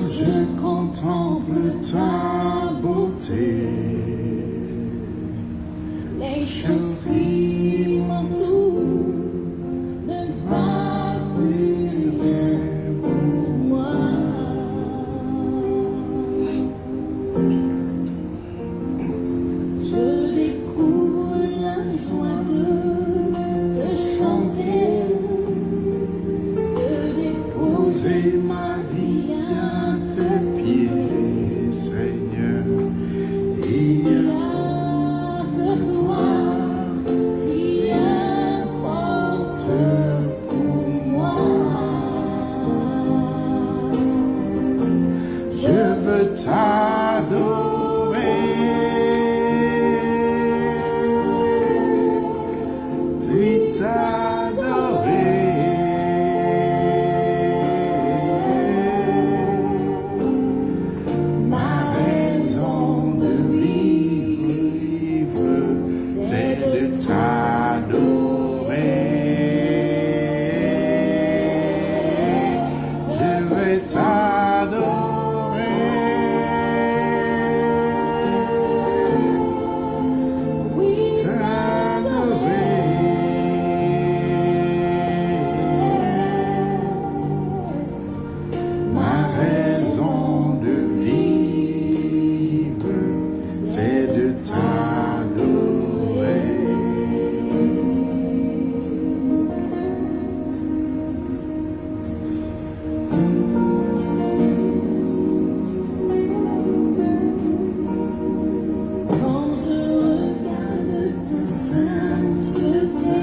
je contemple ta beauté, les choses qui m'entourent ne valent plus rien pour moi. Je découvre la joie de te chanter, de déposer ma vie à tes pieds, Seigneur. Il n'y a que toi qui importe pour moi. Je veux ma raison de vivre, c'est de t'adorer. Je veux Oui, ma raison de vivre, c'est de t'adorer. quand je regarde ta sainteté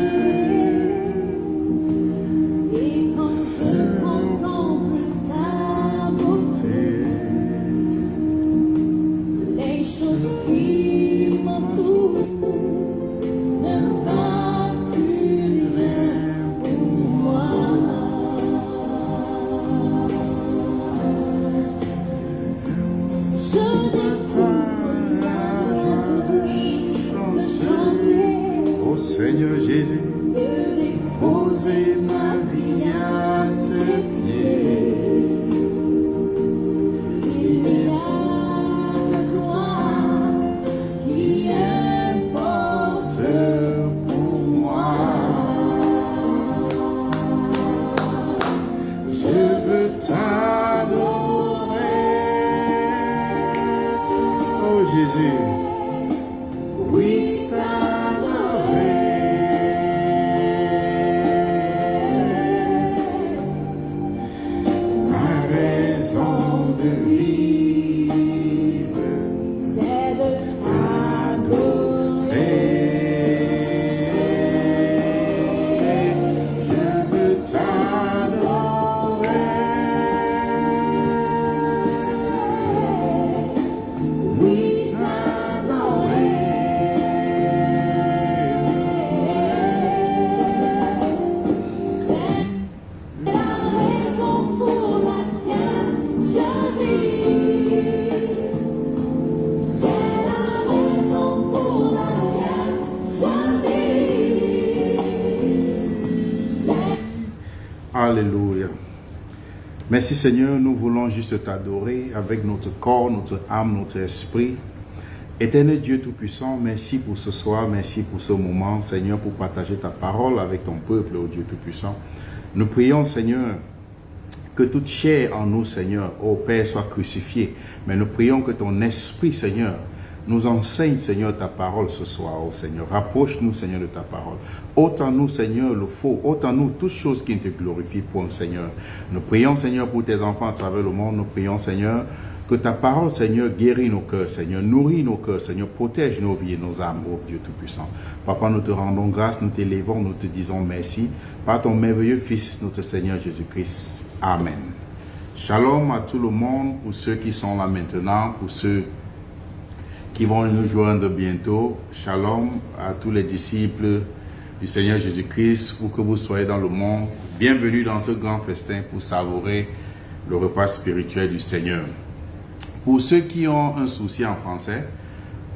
et quand je contemple ta beauté, les choses qui m'entourent ne valent plus rien pour moi. Je découvre la joie de chanter, Ô Seigneur Jésus, de déposer posez ma vie à tes pieds. Il n'y a que toi qui importe Pour moi, je veux t'adorer. Oh Jésus, oui t'adorer. Ma raison de vivre, c'est de t'adorer. je veux t'adorer. Oui, t'adorer. C'est la raison pour laquelle je vis. C'est la raison pour laquelle je vis. Alléluia. Merci Seigneur, nous voulons juste t'adorer avec notre corps, notre âme, notre esprit. Éternel Dieu Tout-Puissant, merci pour ce soir, merci pour ce moment, Seigneur, pour partager ta parole avec ton peuple, ô Dieu Tout-Puissant. Nous prions, Seigneur, que toute chair en nous, Seigneur, ô Père, soit crucifiée. Mais nous prions que ton esprit, Seigneur, nous enseigne, Seigneur, ta parole ce soir, ô Seigneur. Rapproche-nous, Seigneur, de ta parole. Ôte en nous, Seigneur, le faux. Ôte en nous toutes choses qui ne te glorifient point, Seigneur. Nous prions, Seigneur, pour tes enfants à travers le monde. Nous prions, Seigneur, que ta parole, Seigneur, guérit nos cœurs, Seigneur, nourrit nos cœurs, Seigneur, protège nos vies et nos âmes, ô Dieu Tout-Puissant. Papa, nous te rendons grâce, nous t'élévons, nous te disons merci. Par ton merveilleux Fils, notre Seigneur Jésus-Christ. Amen. Shalom à tout le monde, pour ceux qui sont là maintenant, pour ceux qui vont nous joindre bientôt. Shalom à tous les disciples du Seigneur Jésus-Christ, où que vous soyez dans le monde. Bienvenue dans ce grand festin pour savourer le repas spirituel du Seigneur. Pour ceux qui ont un souci en français,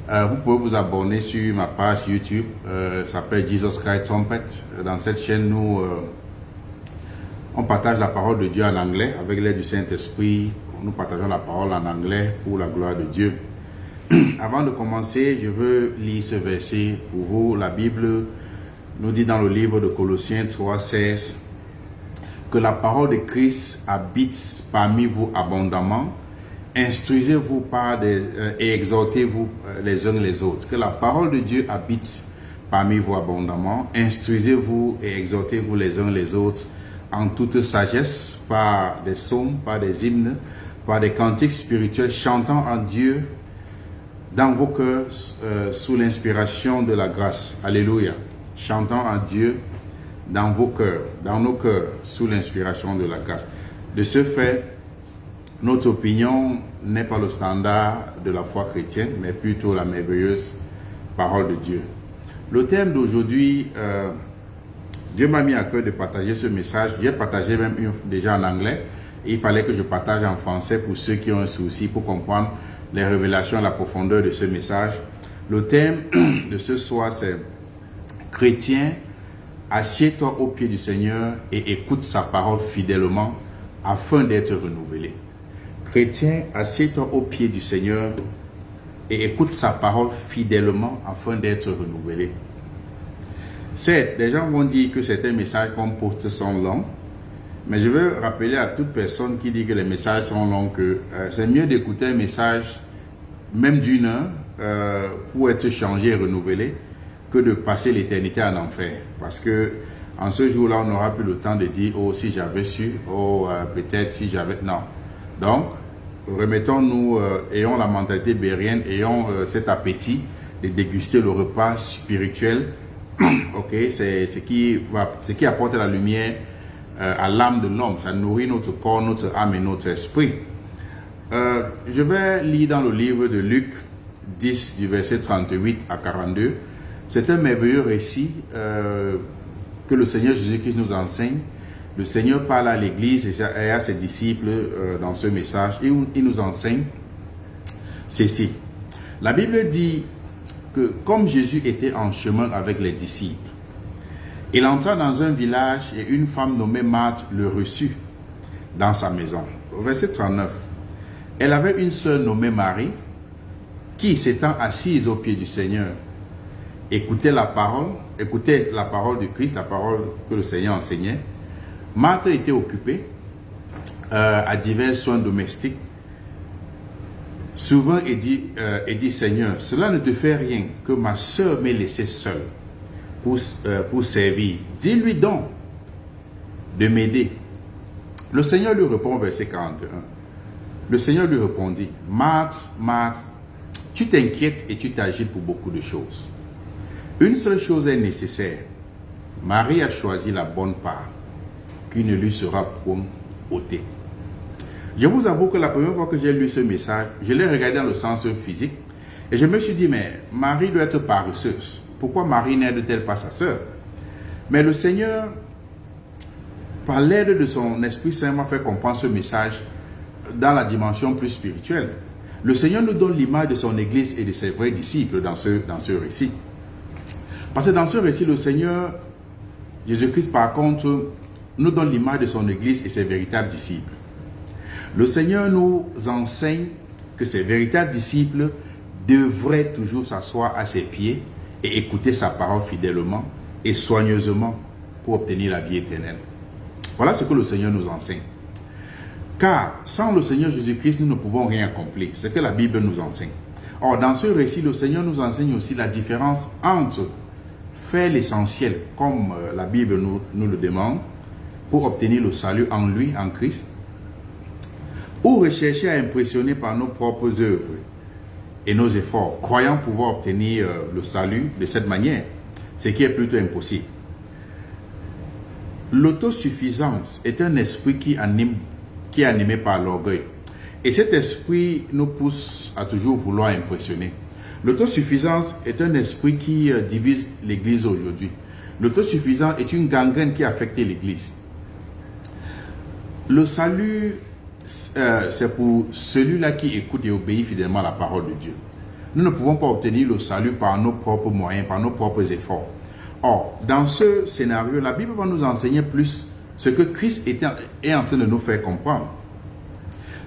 vous pouvez vous abonner sur ma page YouTube, ça s'appelle Jesus Christ Trumpet. Dans cette chaîne, nous on partage la parole de Dieu en anglais avec l'aide du Saint-Esprit. nous partageons la parole en anglais pour la gloire de Dieu. Avant de commencer, je veux lire ce verset pour vous. La Bible nous dit dans le livre de Colossiens 3,16 que la parole de Christ habite parmi vous abondamment. Instruisez-vous et exhortez-vous les uns les autres. Que la parole de Dieu habite parmi vous abondamment. Instruisez-vous et exhortez-vous les uns les autres en toute sagesse, par des psaumes, par des hymnes, par des cantiques spirituels, chantant en Dieu dans vos cœurs sous l'inspiration de la grâce. Alléluia. Chantant en Dieu dans vos cœurs, dans nos cœurs, sous l'inspiration de la grâce. De ce fait, notre opinion n'est pas le standard de la foi chrétienne, mais plutôt la merveilleuse parole de Dieu. Le thème d'aujourd'hui, Dieu m'a mis à cœur de partager ce message. J'ai partagé même déjà en anglais. Et il fallait que je partage en français pour ceux qui ont un souci pour comprendre les révélations, la profondeur de ce message. Le thème de ce soir, c'est « Chrétien, assieds-toi au pied du Seigneur et écoute sa parole fidèlement afin d'être renouvelé. » Chrétien, assieds-toi au pied du Seigneur et écoute sa parole fidèlement afin d'être renouvelé. Certes, les gens vont dire que certains messages qu'on poste sont longs, mais je veux rappeler à toute personne qui dit que les messages sont longs que c'est mieux d'écouter un message même d'une heure pour être changé et renouvelé que de passer l'éternité en enfer. Parce que en ce jour-là, on n'aura plus le temps de dire « Oh, si j'avais su, oh, peut-être si j'avais... » Non. Donc, remettons-nous, ayons la mentalité bérienne, ayons cet appétit de déguster le repas spirituel. Ok, c'est ce qui apporte la lumière à l'âme de l'homme. Ça nourrit notre corps, notre âme et notre esprit. Je vais lire dans le livre de Luc 10, du verset 38 à 42. C'est un merveilleux récit que le Seigneur Jésus-Christ nous enseigne. Le Seigneur parle à l'Église et à ses disciples dans ce message. Et il nous enseigne ceci. La Bible dit que comme Jésus était en chemin avec les disciples, il entra dans un village et une femme nommée Marthe le reçut dans sa maison. Au verset 39, elle avait une sœur nommée Marie qui, s'étant assise au pied du Seigneur, écoutait la parole de Christ, la parole que le Seigneur enseignait. Marthe était occupée à divers soins domestiques. Souvent, il dit, Seigneur, cela ne te fait rien que ma sœur m'ait laissé seule pour servir. Dis-lui donc de m'aider. Le Seigneur lui répond, verset 41. Le Seigneur lui répondit, Marthe, Marthe, tu t'inquiètes et tu t'agites pour beaucoup de choses. Une seule chose est nécessaire. Marie a choisi la bonne part, qui ne lui sera point ôtée. Je vous avoue que la première fois que j'ai lu ce message, je l'ai regardé dans le sens physique et je me suis dit, mais Marie doit être paresseuse. Pourquoi Marie n'aide-t-elle pas sa sœur? Mais le Seigneur, par l'aide de son Esprit Saint, m'a fait comprendre ce message dans la dimension plus spirituelle. Le Seigneur nous donne l'image de son Église et de ses vrais disciples dans ce récit. Parce que dans ce récit, le Seigneur, Jésus-Christ, par contre, nous donne l'image de son Église et ses véritables disciples. Le Seigneur nous enseigne que ses véritables disciples devraient toujours s'asseoir à ses pieds et écouter sa parole fidèlement et soigneusement pour obtenir la vie éternelle. Voilà ce que le Seigneur nous enseigne. Car sans le Seigneur Jésus-Christ, nous ne pouvons rien accomplir. C'est ce que la Bible nous enseigne. Or, dans ce récit, le Seigneur nous enseigne aussi la différence entre faire l'essentiel, comme la Bible nous le demande, pour obtenir le salut en lui, en Christ, ou rechercher à impressionner par nos propres œuvres et nos efforts, croyant pouvoir obtenir le salut de cette manière, ce qui est plutôt impossible. L'autosuffisance est un esprit qui est animé par l'orgueil. Et cet esprit nous pousse à toujours vouloir impressionner. L'autosuffisance est un esprit qui divise l'Église aujourd'hui. L'autosuffisance est une gangrène qui a affecté l'Église. Le salut, c'est pour celui-là qui écoute et obéit fidèlement à la parole de Dieu. Nous ne pouvons pas obtenir le salut par nos propres moyens, par nos propres efforts. Or, dans ce scénario, la Bible va nous enseigner plus ce que Christ est en train de nous faire comprendre.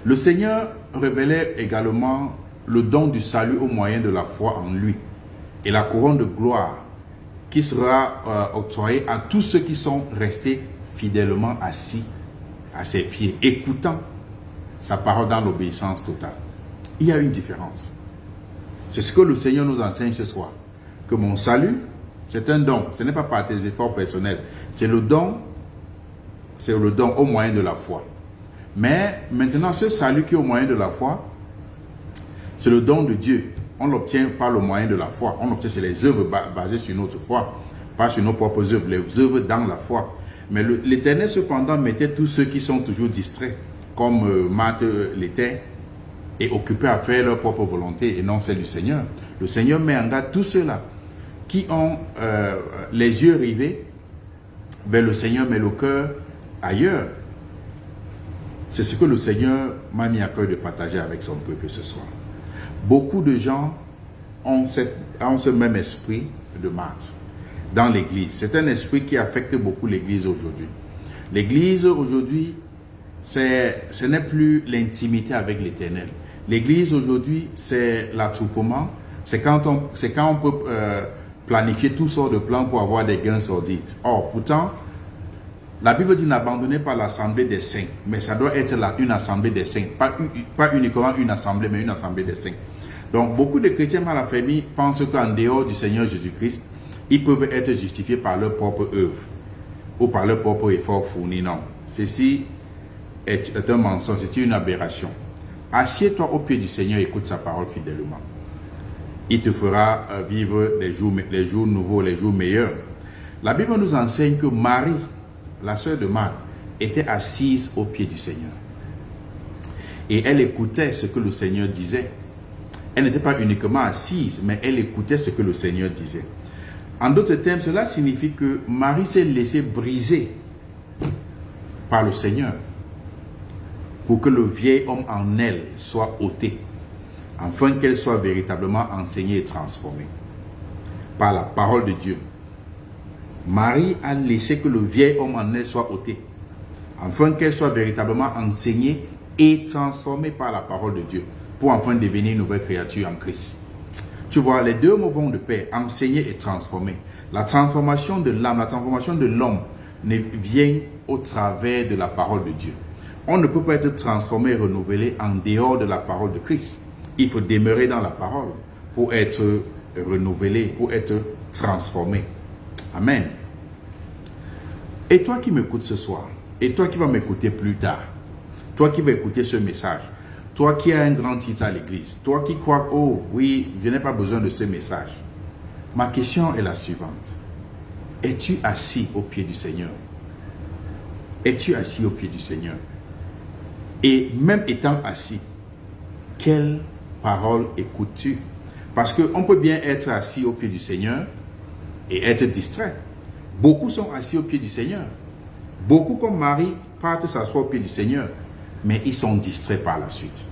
Le Seigneur révélait également le don du salut au moyen de la foi en lui et la couronne de gloire qui sera octroyée à tous ceux qui sont restés fidèlement assis à ses pieds, écoutant sa parole dans l'obéissance totale. Il y a une différence. C'est ce que le Seigneur nous enseigne ce soir. Que mon salut, c'est un don. Ce n'est pas par tes efforts personnels. C'est le don au moyen de la foi. Mais maintenant, ce salut qui est au moyen de la foi, c'est le don de Dieu. On l'obtient par le moyen de la foi. On l'obtient, c'est les œuvres basées sur notre foi, pas sur nos propres œuvres, les œuvres dans la foi. Mais l'Éternel, cependant, mettait tous ceux qui sont toujours distraits, comme Marthe l'était, et occupés à faire leur propre volonté et non celle du Seigneur. Le Seigneur met en garde tous ceux-là qui ont les yeux rivés vers le Seigneur, mais le cœur ailleurs. C'est ce que le Seigneur m'a mis à cœur de partager avec son peuple ce soir. Beaucoup de gens ont ce même esprit de Marthe dans l'Église. C'est un esprit qui affecte beaucoup l'Église aujourd'hui. L'Église aujourd'hui, ce n'est plus l'intimité avec l'Éternel. L'Église aujourd'hui, c'est l'attroupement. C'est quand on peut planifier toutes sortes de plans pour avoir des gains sordides. Or, pourtant, la Bible dit n'abandonnez pas l'assemblée des saints, mais ça doit être une assemblée des saints, pas uniquement une assemblée, mais une assemblée des saints. Donc, beaucoup de chrétiens mal affermis pensent qu'en dehors du Seigneur Jésus-Christ, ils peuvent être justifiés par leur propre œuvre ou par leur propre effort fourni. Non, ceci est un mensonge, c'est une aberration. Assieds-toi au pied du Seigneur et écoute sa parole fidèlement. Il te fera vivre les jours nouveaux, les jours meilleurs. La Bible nous enseigne que Marie, la sœur de Marthe, était assise au pied du Seigneur. Et elle écoutait ce que le Seigneur disait. Elle n'était pas uniquement assise, mais elle écoutait ce que le Seigneur disait. En d'autres termes, cela signifie que Marie s'est laissée briser par le Seigneur pour que le vieil homme en elle soit ôté, afin qu'elle soit véritablement enseignée et transformée par la parole de Dieu. Marie a laissé que le vieil homme en elle soit ôté, afin qu'elle soit véritablement enseignée et transformée par la parole de Dieu, pour enfin devenir une nouvelle créature en Christ. Tu vois, les deux mots vont de pair, enseigner et transformer. La transformation de l'âme, la transformation de l'homme vient au travers de la parole de Dieu. On ne peut pas être transformé et renouvelé en dehors de la parole de Christ. Il faut demeurer dans la parole pour être renouvelé, pour être transformé. Amen. Et toi qui m'écoutes ce soir, et toi qui vas m'écouter plus tard, toi qui vas écouter ce message, toi qui as un grand titre à l'église, toi qui crois, oh oui, je n'ai pas besoin de ce message. Ma question est la suivante. Es-tu assis au pied du Seigneur? Es-tu assis au pied du Seigneur? Et même étant assis, quelle parole écoutes-tu? Parce qu'on peut bien être assis au pied du Seigneur et être distrait. Beaucoup sont assis au pied du Seigneur. Beaucoup, comme Marie, partent s'asseoir au pied du Seigneur, mais ils sont distraits par la suite.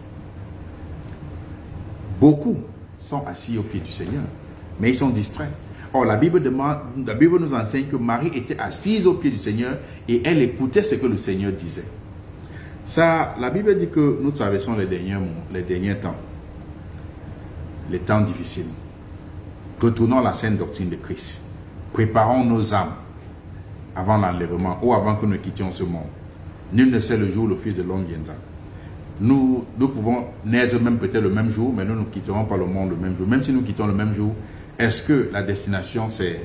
Beaucoup sont assis au pied du Seigneur, mais ils sont distraits. Or, la Bible nous enseigne que Marie était assise au pied du Seigneur et elle écoutait ce que le Seigneur disait. Ça, la Bible dit que nous traversons les derniers temps, les temps difficiles. Retournons à la sainte doctrine de Christ. Préparons nos âmes avant l'enlèvement ou avant que nous quittions ce monde. Nul ne sait le jour où le Fils de l'homme viendra. Nous pouvons naître même peut-être le même jour, mais nous ne quitterons pas le monde le même jour. Même si nous quittons le même jour, est-ce que la destination c'est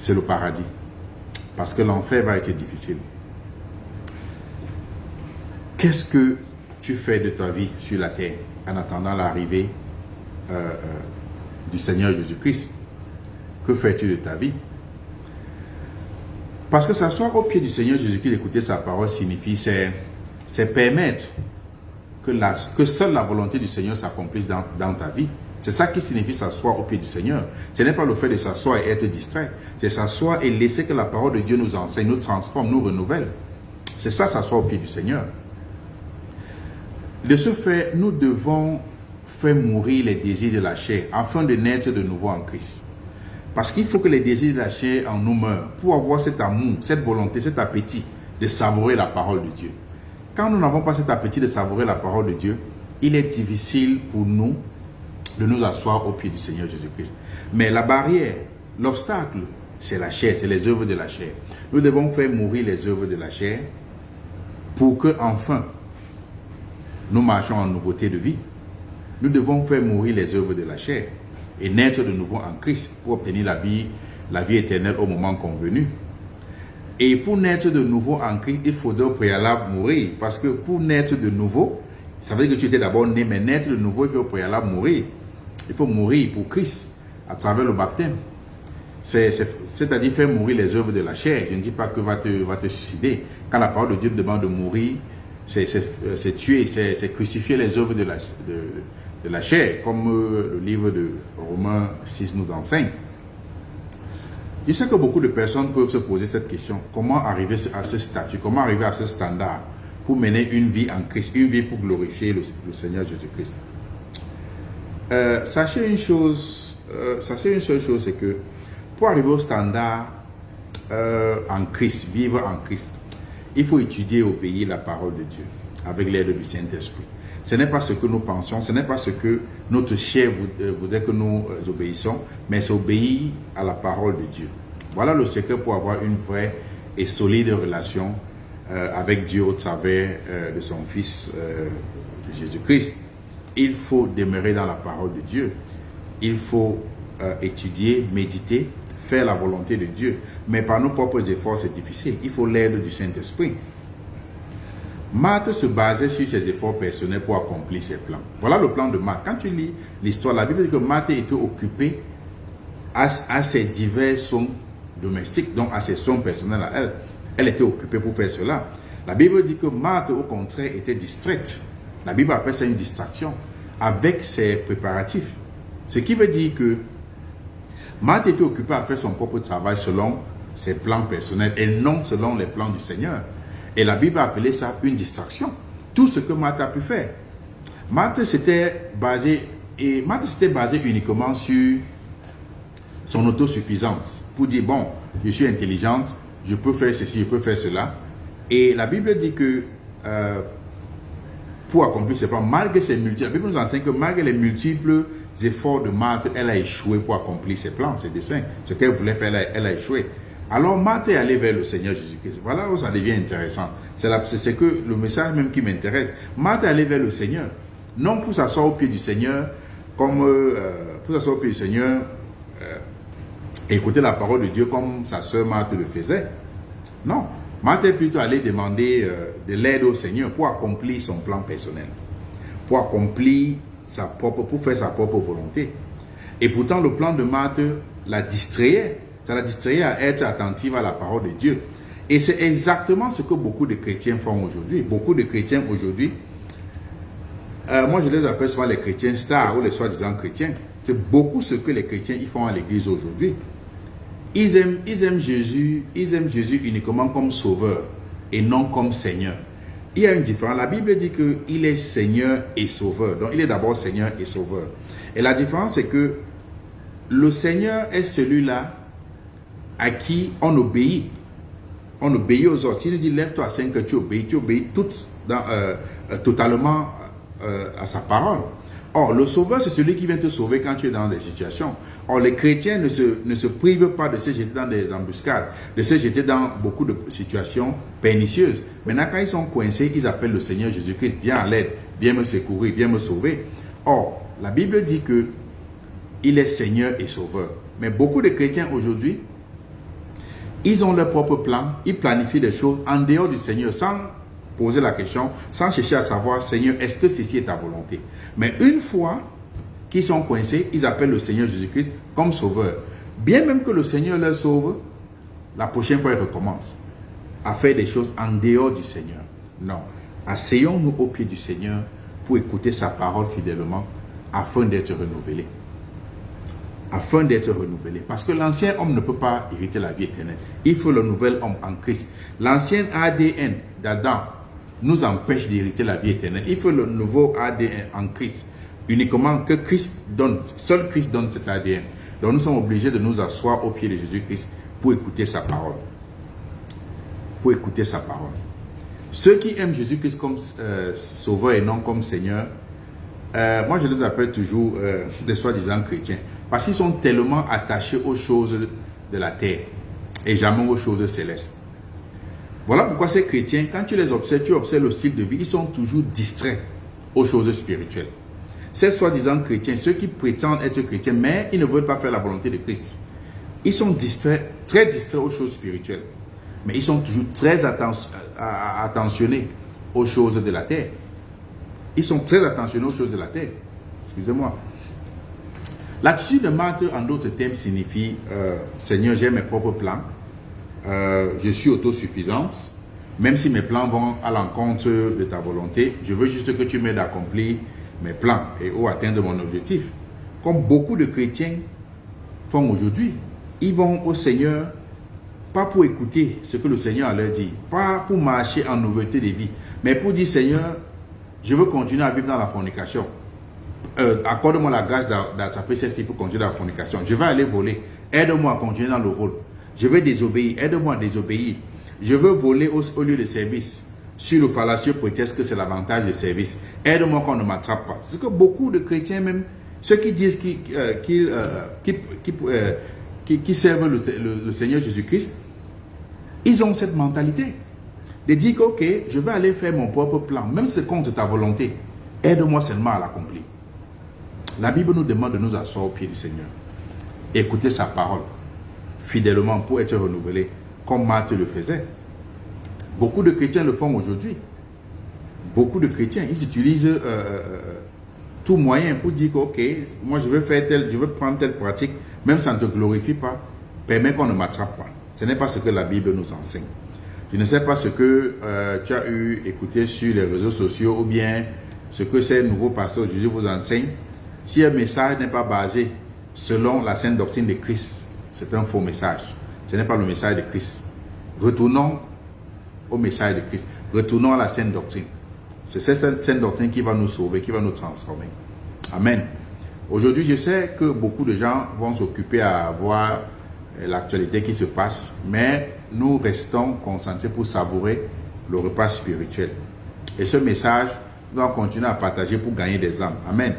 le paradis? Parce que l'enfer va être difficile. Qu'est-ce que tu fais de ta vie sur la terre en attendant l'arrivée du Seigneur Jésus-Christ? Que fais-tu de ta vie? Parce que s'asseoir au pied du Seigneur Jésus-Christ, écouter sa parole signifie, c'est permettre que seule la volonté du Seigneur s'accomplisse dans ta vie. C'est ça qui signifie s'asseoir au pied du Seigneur. Ce n'est pas le fait de s'asseoir et être distrait. C'est s'asseoir et laisser que la parole de Dieu nous enseigne, nous transforme, nous renouvelle. C'est ça, s'asseoir au pied du Seigneur. De ce fait, nous devons faire mourir les désirs de la chair afin de naître de nouveau en Christ. Parce qu'il faut que les désirs de la chair en nous meurent pour avoir cet amour, cette volonté, cet appétit de savourer la parole de Dieu. quand nous n'avons pas cet appétit de savourer la parole de Dieu, il est difficile pour nous de nous asseoir au pied du Seigneur Jésus-Christ. Mais la barrière, l'obstacle, c'est la chair, c'est les œuvres de la chair. Nous devons faire mourir les œuvres de la chair pour que, enfin, nous marchons en nouveauté de vie. Nous devons faire mourir les œuvres de la chair et naître de nouveau en Christ pour obtenir la vie éternelle au moment convenu. Et pour naître de nouveau en Christ, il faudra au préalable mourir. Parce que pour naître de nouveau, ça veut dire que tu étais d'abord né, mais naître de nouveau, il faut au préalable mourir. Il faut mourir pour Christ à travers le baptême. C'est-à-dire faire mourir les œuvres de la chair. Je ne dis pas que va te suicider. Quand la parole de Dieu te demande de mourir, c'est tuer, c'est crucifier les œuvres de la chair, comme le livre de Romains 6 nous enseigne. Je sais que beaucoup de personnes peuvent se poser cette question. Comment arriver à ce statut? Comment arriver à ce standard pour mener une vie en Christ, une vie pour glorifier le Seigneur Jésus-Christ? Sachez une seule chose, c'est que pour arriver au standard en Christ, vivre en Christ, il faut étudier et obéir la parole de Dieu avec l'aide du Saint-Esprit. Ce n'est pas ce que nous pensons, ce n'est pas ce que notre chair voudrait que nous obéissons, mais c'est obéir à la parole de Dieu. Voilà le secret pour avoir une vraie et solide relation avec Dieu au travers de son Fils Jésus-Christ. Il faut demeurer dans la parole de Dieu. Il faut étudier, méditer, faire la volonté de Dieu. Mais par nos propres efforts, c'est difficile. Il faut l'aide du Saint-Esprit. Marthe se basait sur ses efforts personnels pour accomplir ses plans. Voilà le plan de Marthe. Quand tu lis l'histoire, la Bible dit que Marthe était occupée à ses divers soins domestiques, donc à ses soins personnels à elle. Elle était occupée pour faire cela. La Bible dit que Marthe, au contraire, était distraite. La Bible appelle ça une distraction avec ses préparatifs. Ce qui veut dire que Marthe était occupée à faire son propre travail selon ses plans personnels et non selon les plans du Seigneur. Et la Bible a appelé ça une distraction. Tout ce que Marthe a pu faire. Marthe s'était basée uniquement sur son autosuffisance. Pour dire, bon, je suis intelligente, je peux faire ceci, je peux faire cela. Et la Bible dit que pour accomplir ses plans, malgré ses multiples, la Bible nous enseigne que malgré les multiples efforts de Marthe, elle a échoué pour accomplir ses plans, ses desseins. Ce qu'elle voulait faire, elle a échoué. Alors Marthe est allée vers le Seigneur Jésus-Christ. Voilà où ça devient intéressant. C'est que le message même qui m'intéresse. Marthe est allée vers le Seigneur. Non pour s'asseoir au pied du Seigneur, écouter la parole de Dieu comme sa sœur Marthe le faisait. Non. Marthe est plutôt allée demander de l'aide au Seigneur pour accomplir son plan personnel. Pour accomplir pour faire sa propre volonté. Et pourtant, le plan de Marthe la distrayait. Ça la distrayait à être attentive à la parole de Dieu. Et c'est exactement ce que beaucoup de chrétiens font aujourd'hui. Beaucoup de chrétiens aujourd'hui, moi je les appelle souvent les chrétiens stars ou les soi-disant chrétiens. C'est beaucoup ce que les chrétiens ils font à l'église aujourd'hui. Ils aiment Jésus uniquement comme sauveur et non comme Seigneur. Il y a une différence. La Bible dit qu'il est Seigneur et sauveur. Donc il est d'abord Seigneur et sauveur. Et la différence c'est que le Seigneur est celui-là à qui on obéit. On obéit aux ordres. S'il nous dit lève-toi à 5 heures, tu obéis totalement à sa parole. Or, le sauveur, c'est celui qui vient te sauver quand tu es dans des situations. Or, les chrétiens ne se privent pas de se jeter dans des embuscades, de se jeter dans beaucoup de situations pernicieuses. Maintenant, quand ils sont coincés, ils appellent le Seigneur Jésus-Christ, viens à l'aide, viens me secourir, viens me sauver. Or, la Bible dit que il est Seigneur et sauveur. Mais beaucoup de chrétiens aujourd'hui, ils ont leur propre plan, ils planifient des choses en dehors du Seigneur, sans poser la question, sans chercher à savoir, Seigneur, est-ce que ceci est ta volonté? Mais une fois qu'ils sont coincés, ils appellent le Seigneur Jésus-Christ comme sauveur. Bien même que le Seigneur leur sauve, la prochaine fois, ils recommencent à faire des choses en dehors du Seigneur. Non. Asseyons-nous au pied du Seigneur pour écouter sa parole fidèlement afin d'être renouvelés. Afin d'être renouvelé. Parce que l'ancien homme ne peut pas hériter la vie éternelle. Il faut le nouvel homme en Christ. L'ancien ADN d'Adam nous empêche d'hériter la vie éternelle. Il faut le nouveau ADN en Christ. Uniquement que Christ donne, seul Christ donne cet ADN. Donc nous sommes obligés de nous asseoir au pied de Jésus-Christ pour écouter sa parole. Pour écouter sa parole. Ceux qui aiment Jésus-Christ comme sauveur et non comme Seigneur, moi je les appelle toujours des soi-disant chrétiens. Parce qu'ils sont tellement attachés aux choses de la terre et jamais aux choses célestes. Voilà pourquoi ces chrétiens, quand tu les observes, tu observes le style de vie, ils sont toujours distraits aux choses spirituelles. Ces soi-disant chrétiens, ceux qui prétendent être chrétiens, mais ils ne veulent pas faire la volonté de Christ. Ils sont distraits, très distraits aux choses spirituelles. Mais ils sont toujours très attentionnés aux choses de la terre. Ils sont très attentionnés aux choses de la terre. Excusez-moi. L'attitude de Marthe, en d'autres termes, signifie Seigneur, j'ai mes propres plans. Je suis autosuffisante. Même si mes plans vont à l'encontre de ta volonté, je veux juste que tu m'aides à accomplir mes plans et à atteindre mon objectif. Comme beaucoup de chrétiens font aujourd'hui. Ils vont au Seigneur, pas pour écouter ce que le Seigneur leur dit, pas pour marcher en nouveauté de vie, mais pour dire Seigneur, je veux continuer à vivre dans la fornication. Accorde-moi la grâce d'attraper cette fille pour continuer dans la fornication. Je vais aller voler. Aide-moi à continuer dans le vol. Je vais désobéir. Aide-moi à désobéir. Je veux voler au lieu de service. Sur le fallacieux prétexte que c'est l'avantage de service. Aide-moi qu'on ne m'attrape pas. C'est que beaucoup de chrétiens, même ceux qui disent qui servent le Seigneur Jésus-Christ, ils ont cette mentalité de dire que, ok, je vais aller faire mon propre plan, même si c'est contre ta volonté. Aide-moi seulement à l'accomplir. La Bible nous demande de nous asseoir au pied du Seigneur. Écouter sa parole fidèlement pour être renouvelé, comme Marthe le faisait. Beaucoup de chrétiens le font aujourd'hui. Beaucoup de chrétiens, ils utilisent tout moyen pour dire que, ok, moi je veux faire je veux prendre telle pratique, même ça ne te glorifie pas, permet qu'on ne m'attrape pas. Ce n'est pas ce que la Bible nous enseigne. Je ne sais pas ce que tu as écouté sur les réseaux sociaux ou bien ce que ces nouveaux pasteurs Jésus vous enseignent. Si un message n'est pas basé selon la sainte doctrine de Christ, c'est un faux message. Ce n'est pas le message de Christ. Retournons au message de Christ. Retournons à la sainte doctrine. C'est cette sainte doctrine qui va nous sauver, qui va nous transformer. Amen. Aujourd'hui, je sais que beaucoup de gens vont s'occuper à voir l'actualité qui se passe, mais nous restons concentrés pour savourer le repas spirituel. Et ce message, nous allons continuer à partager pour gagner des âmes. Amen.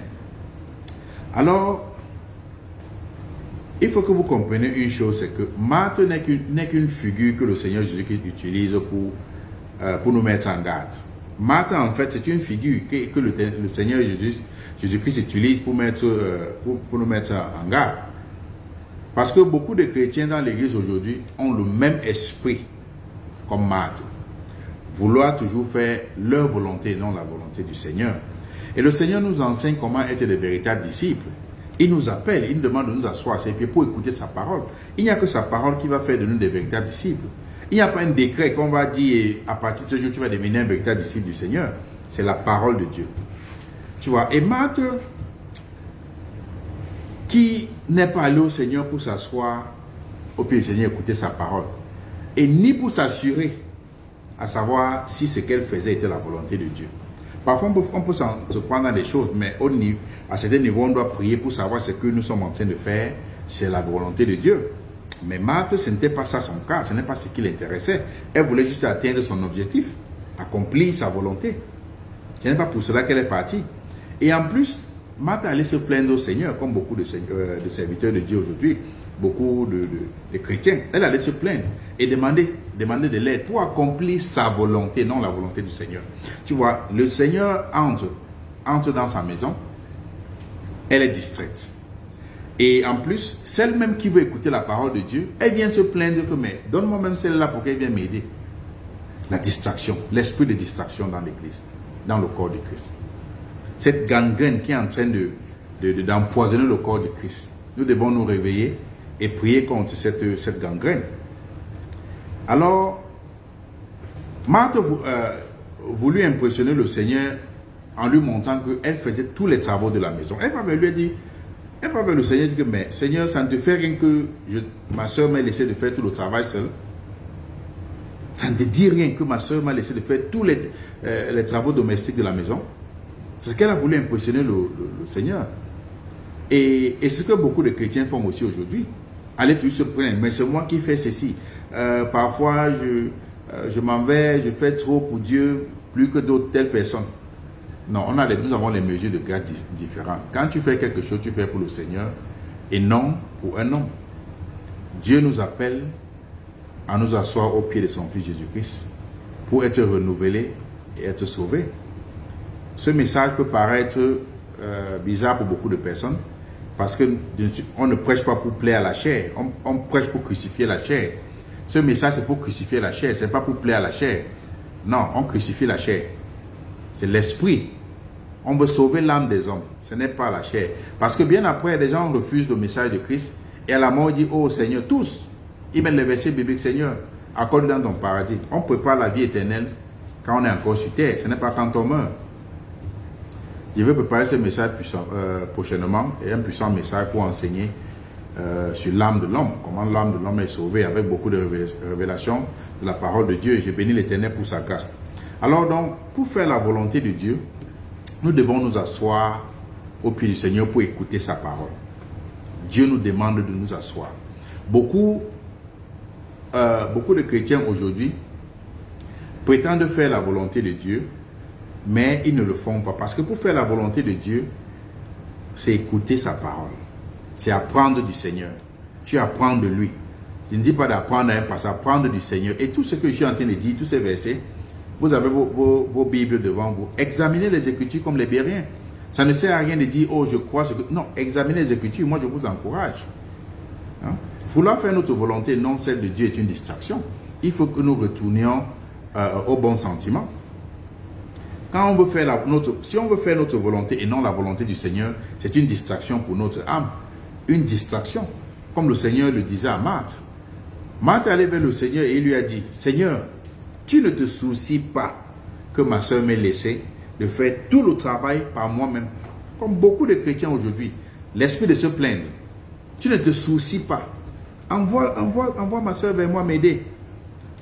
Alors, il faut que vous compreniez une chose, c'est que Marthe n'est qu'une figure que le Seigneur Jésus-Christ utilise pour nous mettre en garde. Marthe, en fait, c'est une figure que le Seigneur Jésus-Christ utilise pour nous mettre en garde. Parce que beaucoup de chrétiens dans l'église aujourd'hui ont le même esprit comme Marthe. Vouloir toujours faire leur volonté, non la volonté du Seigneur. Et le Seigneur nous enseigne comment être des véritables disciples. Il nous appelle, il nous demande de nous asseoir à ses pieds pour écouter sa parole. Il n'y a que sa parole qui va faire de nous des véritables disciples. Il n'y a pas un décret qu'on va dire à partir de ce jour tu vas devenir un véritable disciple du Seigneur. C'est la parole de Dieu. Tu vois, et Marthe, qui n'est pas allé au Seigneur pour s'asseoir au pied du Seigneur, écouter sa parole, et ni pour s'assurer à savoir si ce qu'elle faisait était la volonté de Dieu. Parfois, on peut se prendre dans des choses, mais à certains niveaux, on doit prier pour savoir ce que nous sommes en train de faire, c'est la volonté de Dieu. Mais Marthe, ce n'était pas ça son cas, ce n'est pas ce qui l'intéressait. Elle voulait juste atteindre son objectif, accomplir sa volonté. Ce n'est pas pour cela qu'elle est partie. Et en plus, Marthe allait se plaindre au Seigneur, comme beaucoup de serviteurs de Dieu aujourd'hui, beaucoup de chrétiens. Elle allait se plaindre et demander de l'aide pour accomplir sa volonté, non la volonté du Seigneur. Tu vois, le Seigneur entre dans sa maison, elle est distraite. Et en plus, celle même qui veut écouter la parole de Dieu, elle vient se plaindre que, mais donne-moi même celle-là pour qu'elle vienne m'aider. La distraction, l'esprit de distraction dans l'église, dans le corps de Christ. Cette gangrène qui est en train d'empoisonner le corps de Christ. Nous devons nous réveiller et prier contre cette gangrène. Alors, Marthe voulut impressionner le Seigneur en lui montrant qu'elle faisait tous les travaux de la maison. Elle va lui dire, elle va vers le Seigneur dire que, mais Seigneur, ça ne te fait rien que ma soeur m'a laissé de faire tout le travail seule. Ça ne te dit rien que ma soeur m'a laissé de faire tous les travaux domestiques de la maison. C'est ce qu'elle a voulu impressionner le Seigneur. Et ce que beaucoup de chrétiens font aussi aujourd'hui. Allez toujours se plaindre, mais c'est moi qui fais ceci. Parfois, je m'en vais, je fais trop pour Dieu, plus que d'autres telles personnes. Non, nous avons les mesures de grâce différentes. Quand tu fais quelque chose, tu fais pour le Seigneur et non pour un homme. Dieu nous appelle à nous asseoir au pied de son Fils Jésus-Christ pour être renouvelés et être sauvés. Ce message peut paraître bizarre pour beaucoup de personnes parce qu'on ne prêche pas pour plaire à la chair, on prêche pour crucifier la chair. Ce message c'est pour crucifier la chair, ce n'est pas pour plaire à la chair. Non, on crucifie la chair. C'est l'esprit. On veut sauver l'âme des hommes, ce n'est pas la chair. Parce que bien après, les gens refusent le message de Christ et à la mort, ils disent, oh Seigneur, tous, ils mettent le verset biblique, Seigneur, accorde dans ton paradis. On prépare la vie éternelle quand on est encore sur terre, ce n'est pas quand on meurt. Je vais préparer ce message prochainement et un puissant message pour enseigner sur l'âme de l'homme, comment l'âme de l'homme est sauvée avec beaucoup de révélations de la parole de Dieu. J'ai béni l'Éternel pour sa grâce. Alors donc, pour faire la volonté de Dieu, nous devons nous asseoir au pied du Seigneur pour écouter sa parole. Dieu nous demande de nous asseoir. Beaucoup de chrétiens aujourd'hui prétendent faire la volonté de Dieu, mais ils ne le font pas. Parce que pour faire la volonté de Dieu, c'est écouter sa parole. C'est apprendre du Seigneur. Tu apprends de lui. Je ne dis pas d'apprendre à un passage, apprendre du Seigneur. Et tout ce que je suis en train de dire, tous ces versets, vous avez vos Bibles devant vous. Examinez les Écritures comme les Béréens. Ça ne sert à rien de dire, oh, je crois ce que... Non, examinez les Écritures, moi je vous encourage. Hein? Vouloir faire notre volonté, non celle de Dieu, est une distraction. Il faut que nous retournions au bon sentiment. Quand on veut faire si on veut faire notre volonté et non la volonté du Seigneur, c'est une distraction pour notre âme. Une distraction. Comme le Seigneur le disait à Marthe. Marthe est allée vers le Seigneur et il lui a dit, Seigneur, tu ne te soucies pas que ma soeur m'ait laissé de faire tout le travail par moi-même. Comme beaucoup de chrétiens aujourd'hui, l'esprit de se plaindre. Tu ne te soucies pas. Envoie ma soeur vers moi m'aider.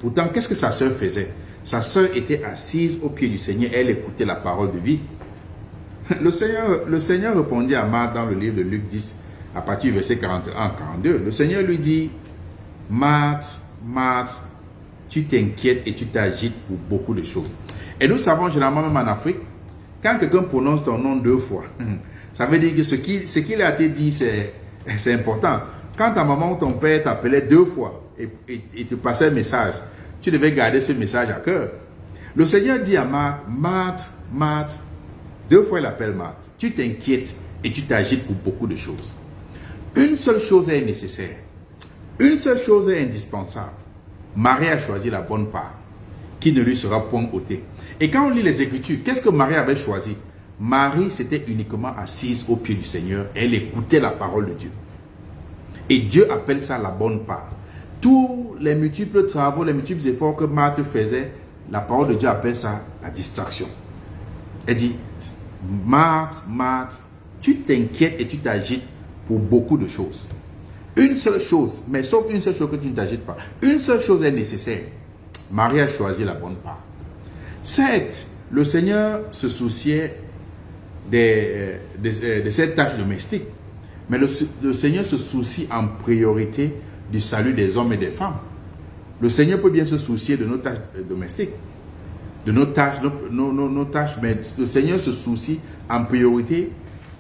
Pourtant, qu'est-ce que sa soeur faisait? Sa soeur était assise au pied du Seigneur et elle écoutait la parole de vie. Le Seigneur répondit à Marthe dans le livre de Luc 10, à partir du verset 41-42. Le Seigneur lui dit, Marthe, Marthe, tu t'inquiètes et tu t'agites pour beaucoup de choses. Et nous savons généralement, même en Afrique, quand quelqu'un prononce ton nom 2 fois, ça veut dire que ce qu'il a été dit, c'est important. Quand ta maman ou ton père t'appelait 2 fois et te passait un message, tu devais garder ce message à cœur. Le Seigneur dit à Marthe, Marthe, Marthe, 2 fois il appelle Marthe, tu t'inquiètes et tu t'agites pour beaucoup de choses. Une seule chose est nécessaire. Une seule chose est indispensable. Marie a choisi la bonne part, qui ne lui sera point ôtée. Et quand on lit les Écritures, qu'est-ce que Marie avait choisi? Marie s'était uniquement assise au pied du Seigneur et elle écoutait la parole de Dieu. Et Dieu appelle ça la bonne part. Tous les multiples travaux, les multiples efforts que Marthe faisait, la parole de Dieu appelle ça la distraction. Elle dit, Marthe, Marthe, tu t'inquiètes et tu t'agites pour beaucoup de choses. Une seule chose, mais sauf une seule chose que tu ne t'agites pas. Une seule chose est nécessaire. Marie a choisi la bonne part. Certes, le Seigneur se souciait de cette tâche domestique, mais le Seigneur se soucie en priorité du salut des hommes et des femmes. Le Seigneur peut bien se soucier de nos tâches domestiques, de nos tâches, nos tâches, mais le Seigneur se soucie en priorité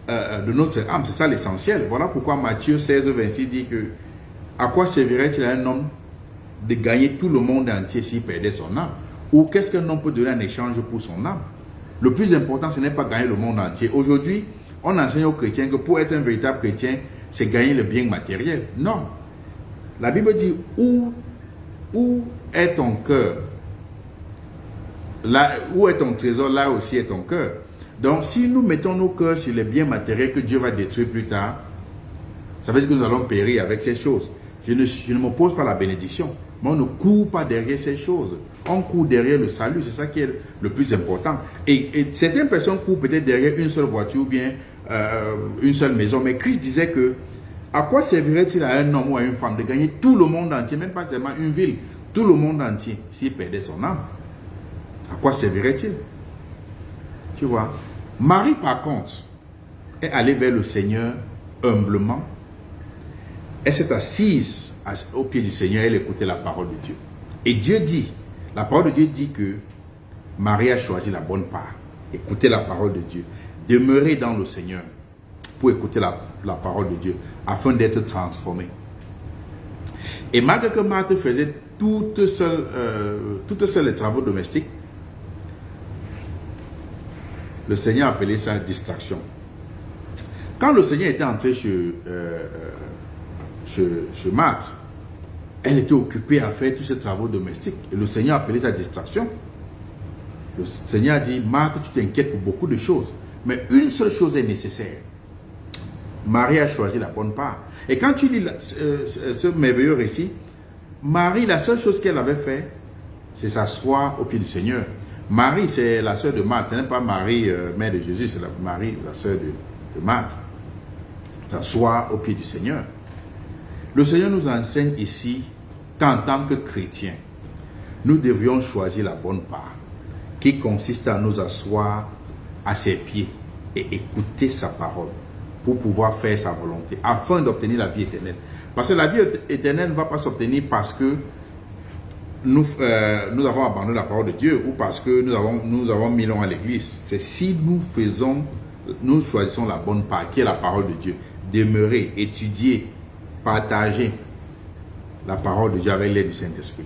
de notre âme. C'est ça l'essentiel. Voilà pourquoi Matthieu 16, 26 dit que à quoi servirait-il à un homme de gagner tout le monde entier s'il perdait son âme? Ou qu'est-ce qu'un homme peut donner en échange pour son âme? Le plus important, ce n'est pas gagner le monde entier. Aujourd'hui, on enseigne aux chrétiens que pour être un véritable chrétien, c'est gagner le bien matériel. Non. La Bible dit, où est ton cœur? Là, où est ton trésor? Là aussi est ton cœur. Donc, si nous mettons nos cœurs sur les biens matériels que Dieu va détruire plus tard, ça veut dire que nous allons périr avec ces choses. Je ne m'oppose pas à la bénédiction, mais on ne court pas derrière ces choses. On court derrière le salut, c'est ça qui est le plus important. Et certaines personnes courent peut-être derrière une seule voiture ou bien une seule maison, mais Christ disait que à quoi servirait-il à un homme ou à une femme de gagner tout le monde entier, même pas seulement une ville, tout le monde entier, s'il perdait son âme? À quoi servirait-il? Tu vois, Marie par contre est allée vers le Seigneur humblement. Elle s'est assise au pied du Seigneur, elle écoutait la parole de Dieu. Et Dieu dit, La parole de Dieu dit que Marie a choisi la bonne part. Écoutez la parole de Dieu. Demeurez dans le Seigneur pour écouter la parole de Dieu afin d'être transformé. Et malgré que Marthe faisait toutes seules les travaux domestiques, le Seigneur appelait ça distraction. Quand le Seigneur était entré chez Marthe, elle était occupée à faire tous ces travaux domestiques. Et le Seigneur appelait ça distraction. Le Seigneur a dit, Marthe, tu t'inquiètes pour beaucoup de choses. Mais une seule chose est nécessaire. Marie a choisi la bonne part. Et quand tu lis ce merveilleux récit, Marie, la seule chose qu'elle avait fait, c'est s'asseoir au pied du Seigneur. Marie, c'est la sœur de Marthe. Ce n'est pas Marie, mère de Jésus, c'est Marie, la sœur de Marthe. S'asseoir au pied du Seigneur. Le Seigneur nous enseigne ici qu'en tant que chrétiens, nous devions choisir la bonne part, qui consiste à nous asseoir à ses pieds et écouter sa parole pour pouvoir faire sa volonté, afin d'obtenir la vie éternelle. Parce que la vie éternelle ne va pas s'obtenir parce que nous avons abandonné la parole de Dieu ou parce que nous avons mis l'on à l'église. C'est si nous choisissons la bonne part, qui est la parole de Dieu. Demeurer, étudier, partager la parole de Dieu avec l'aide du Saint-Esprit.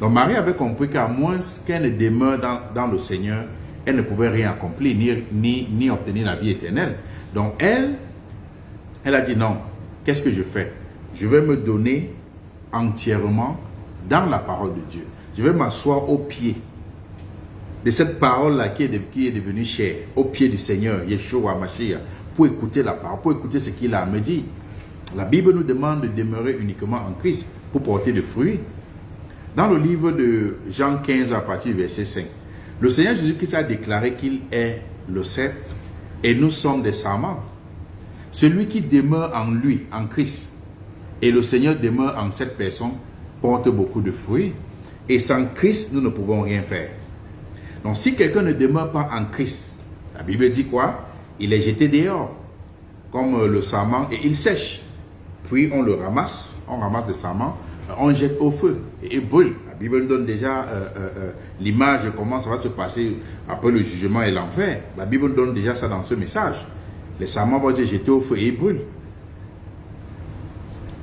Donc Marie avait compris qu'à moins qu'elle ne demeure dans le Seigneur, elle ne pouvait rien accomplir, ni obtenir la vie éternelle. Donc elle a dit non, qu'est-ce que je fais? Je vais me donner entièrement dans la parole de Dieu. Je vais m'asseoir au pied de cette parole-là qui est devenue chère, au pied du Seigneur, Yeshua Mashiach, pour écouter la parole, pour écouter ce qu'il a à me dire. La Bible nous demande de demeurer uniquement en Christ pour porter des fruits. Dans le livre de Jean 15 à partir du verset 5, le Seigneur Jésus-Christ a déclaré qu'il est le cep et nous sommes des sarments. Celui qui demeure en lui, en Christ, et le Seigneur demeure en cette personne, porte beaucoup de fruits. Et sans Christ, nous ne pouvons rien faire. Donc si quelqu'un ne demeure pas en Christ, la Bible dit quoi? Il est jeté dehors, comme le sarment, et il sèche. Puis on le ramasse, on ramasse des sarments, on jette au feu et il brûle. La Bible nous donne déjà l'image de comment ça va se passer après le jugement et l'enfer. La Bible nous donne déjà ça dans ce message. Les sarments vont être jetés au feu et ils brûlent.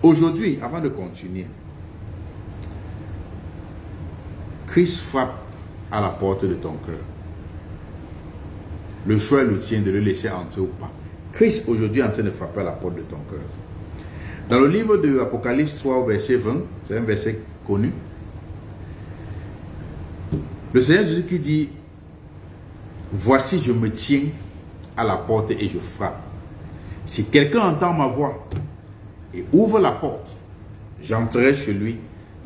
Aujourd'hui, avant de continuer, Christ frappe à la porte de ton cœur. Le choix est le tien de le laisser entrer ou pas. Christ aujourd'hui est en train de frapper à la porte de ton cœur. Dans le livre de Apocalypse 3, verset 20, c'est un verset connu, le Seigneur Jésus qui dit, voici je me tiens à la porte et je frappe. Si quelqu'un entend ma voix et ouvre la porte, j'entrerai chez lui,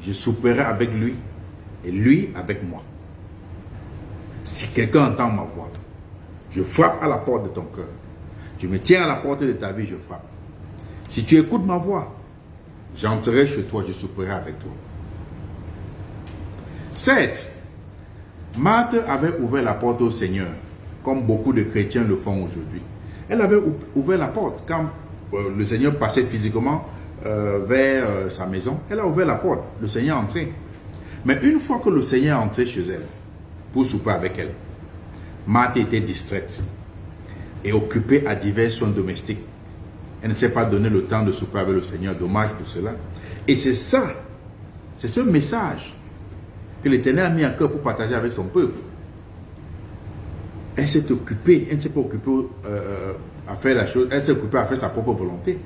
je souperai avec lui et lui avec moi. Si quelqu'un entend ma voix, je frappe à la porte de ton cœur. Je me tiens à la porte de ta vie, je frappe. Si tu écoutes ma voix, j'entrerai chez toi, je souperai avec toi. Certes, Marthe avait ouvert la porte au Seigneur, comme beaucoup de chrétiens le font aujourd'hui. Elle avait ouvert la porte quand le Seigneur passait physiquement vers sa maison. Elle a ouvert la porte, le Seigneur est entré. Mais une fois que le Seigneur est entré chez elle, pour souper avec elle, Marthe était distraite et occupée à divers soins domestiques. Elle ne s'est pas donné le temps de souper avec le Seigneur, dommage pour cela. Et c'est ça, c'est ce message que l'Éternel a mis en cœur pour partager avec son peuple. Elle s'est occupée, elle ne s'est pas occupée à faire la chose, elle s'est occupée à faire sa propre volonté.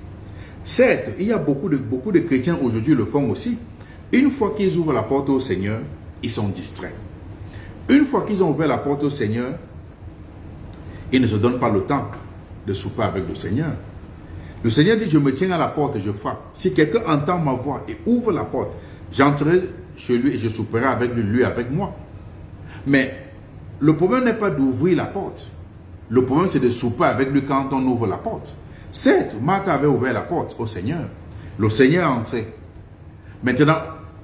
Certes, il y a beaucoup de chrétiens aujourd'hui le font aussi. Une fois qu'ils ouvrent la porte au Seigneur, ils sont distraits. Une fois qu'ils ont ouvert la porte au Seigneur, ils ne se donnent pas le temps de souper avec le Seigneur. Le Seigneur dit, je me tiens à la porte et je frappe. Si quelqu'un entend ma voix et ouvre la porte, j'entrerai chez lui et je souperai avec lui avec moi. Mais le problème n'est pas d'ouvrir la porte. Le problème, c'est de souper avec lui quand on ouvre la porte. Certes, Marthe avait ouvert la porte au Seigneur. Le Seigneur est entré. Maintenant,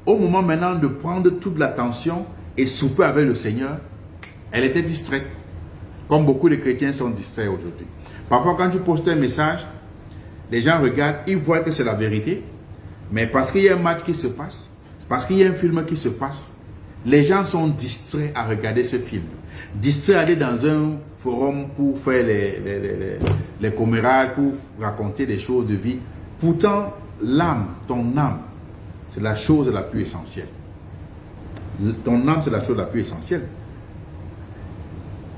au moment maintenant de prendre toute l'attention et souper avec le Seigneur, elle était distraite. Comme beaucoup de chrétiens sont distraits aujourd'hui. Parfois, quand tu postes un message, les gens regardent, ils voient que c'est la vérité. Mais parce qu'il y a un match qui se passe, parce qu'il y a un film qui se passe, Les gens sont distraits à regarder ce film. Distraits à aller dans un forum pour faire les commérages, pour raconter des choses de vie. Pourtant, l'âme, ton âme, c'est la chose la plus essentielle. Ton âme, c'est la chose la plus essentielle.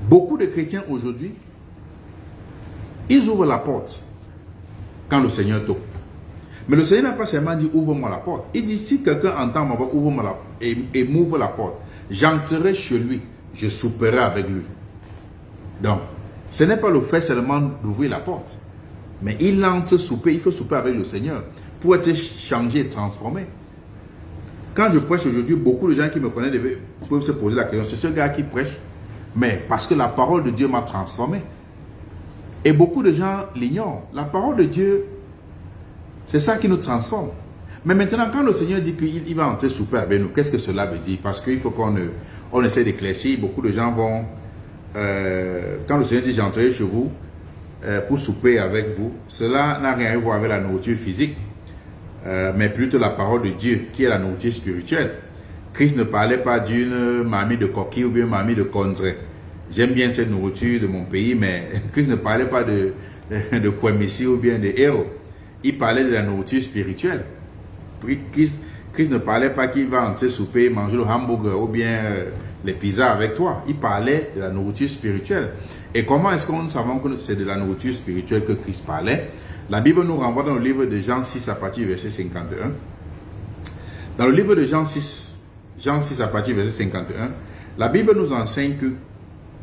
Beaucoup de chrétiens aujourd'hui, ils ouvrent la porte quand le Seigneur toque. Mais le Seigneur n'a pas seulement dit ouvre-moi la porte. Il dit si quelqu'un entend ma voix, ouvre-moi la porte et m'ouvre la porte. J'entrerai chez lui, je souperai avec lui. Donc, ce n'est pas le fait seulement d'ouvrir la porte. Mais il entre souper, il faut souper avec le Seigneur pour être changé et transformé. Quand je prêche aujourd'hui, beaucoup de gens qui me connaissent peuvent se poser la question, c'est ce gars qui prêche, mais parce que la parole de Dieu m'a transformé. Et beaucoup de gens l'ignorent. La parole de Dieu, c'est ça qui nous transforme. Mais maintenant, quand le Seigneur dit qu'il va entrer souper avec nous, qu'est-ce que cela veut dire? Parce qu'il faut qu'on essaie d'éclaircir. Beaucoup de gens vont... quand le Seigneur dit j'entrerai chez vous pour souper avec vous, cela n'a rien à voir avec la nourriture physique, mais plutôt la parole de Dieu, qui est la nourriture spirituelle. Christ ne parlait pas d'une mamie de coquille ou bien mamie de condré. J'aime bien cette nourriture de mon pays, mais Christ ne parlait pas de Kwemisi ou bien de héros. Il parlait de la nourriture spirituelle. Christ ne parlait pas qu'il va entrer souper, manger le hamburger ou bien les pizzas avec toi. Il parlait de la nourriture spirituelle. Et comment est-ce que nous savons que c'est de la nourriture spirituelle que Christ parlait? La Bible nous renvoie dans le livre de Jean 6 à partir du verset 51. Dans le livre de Jean 6 à partir du verset 51, la Bible nous enseigne que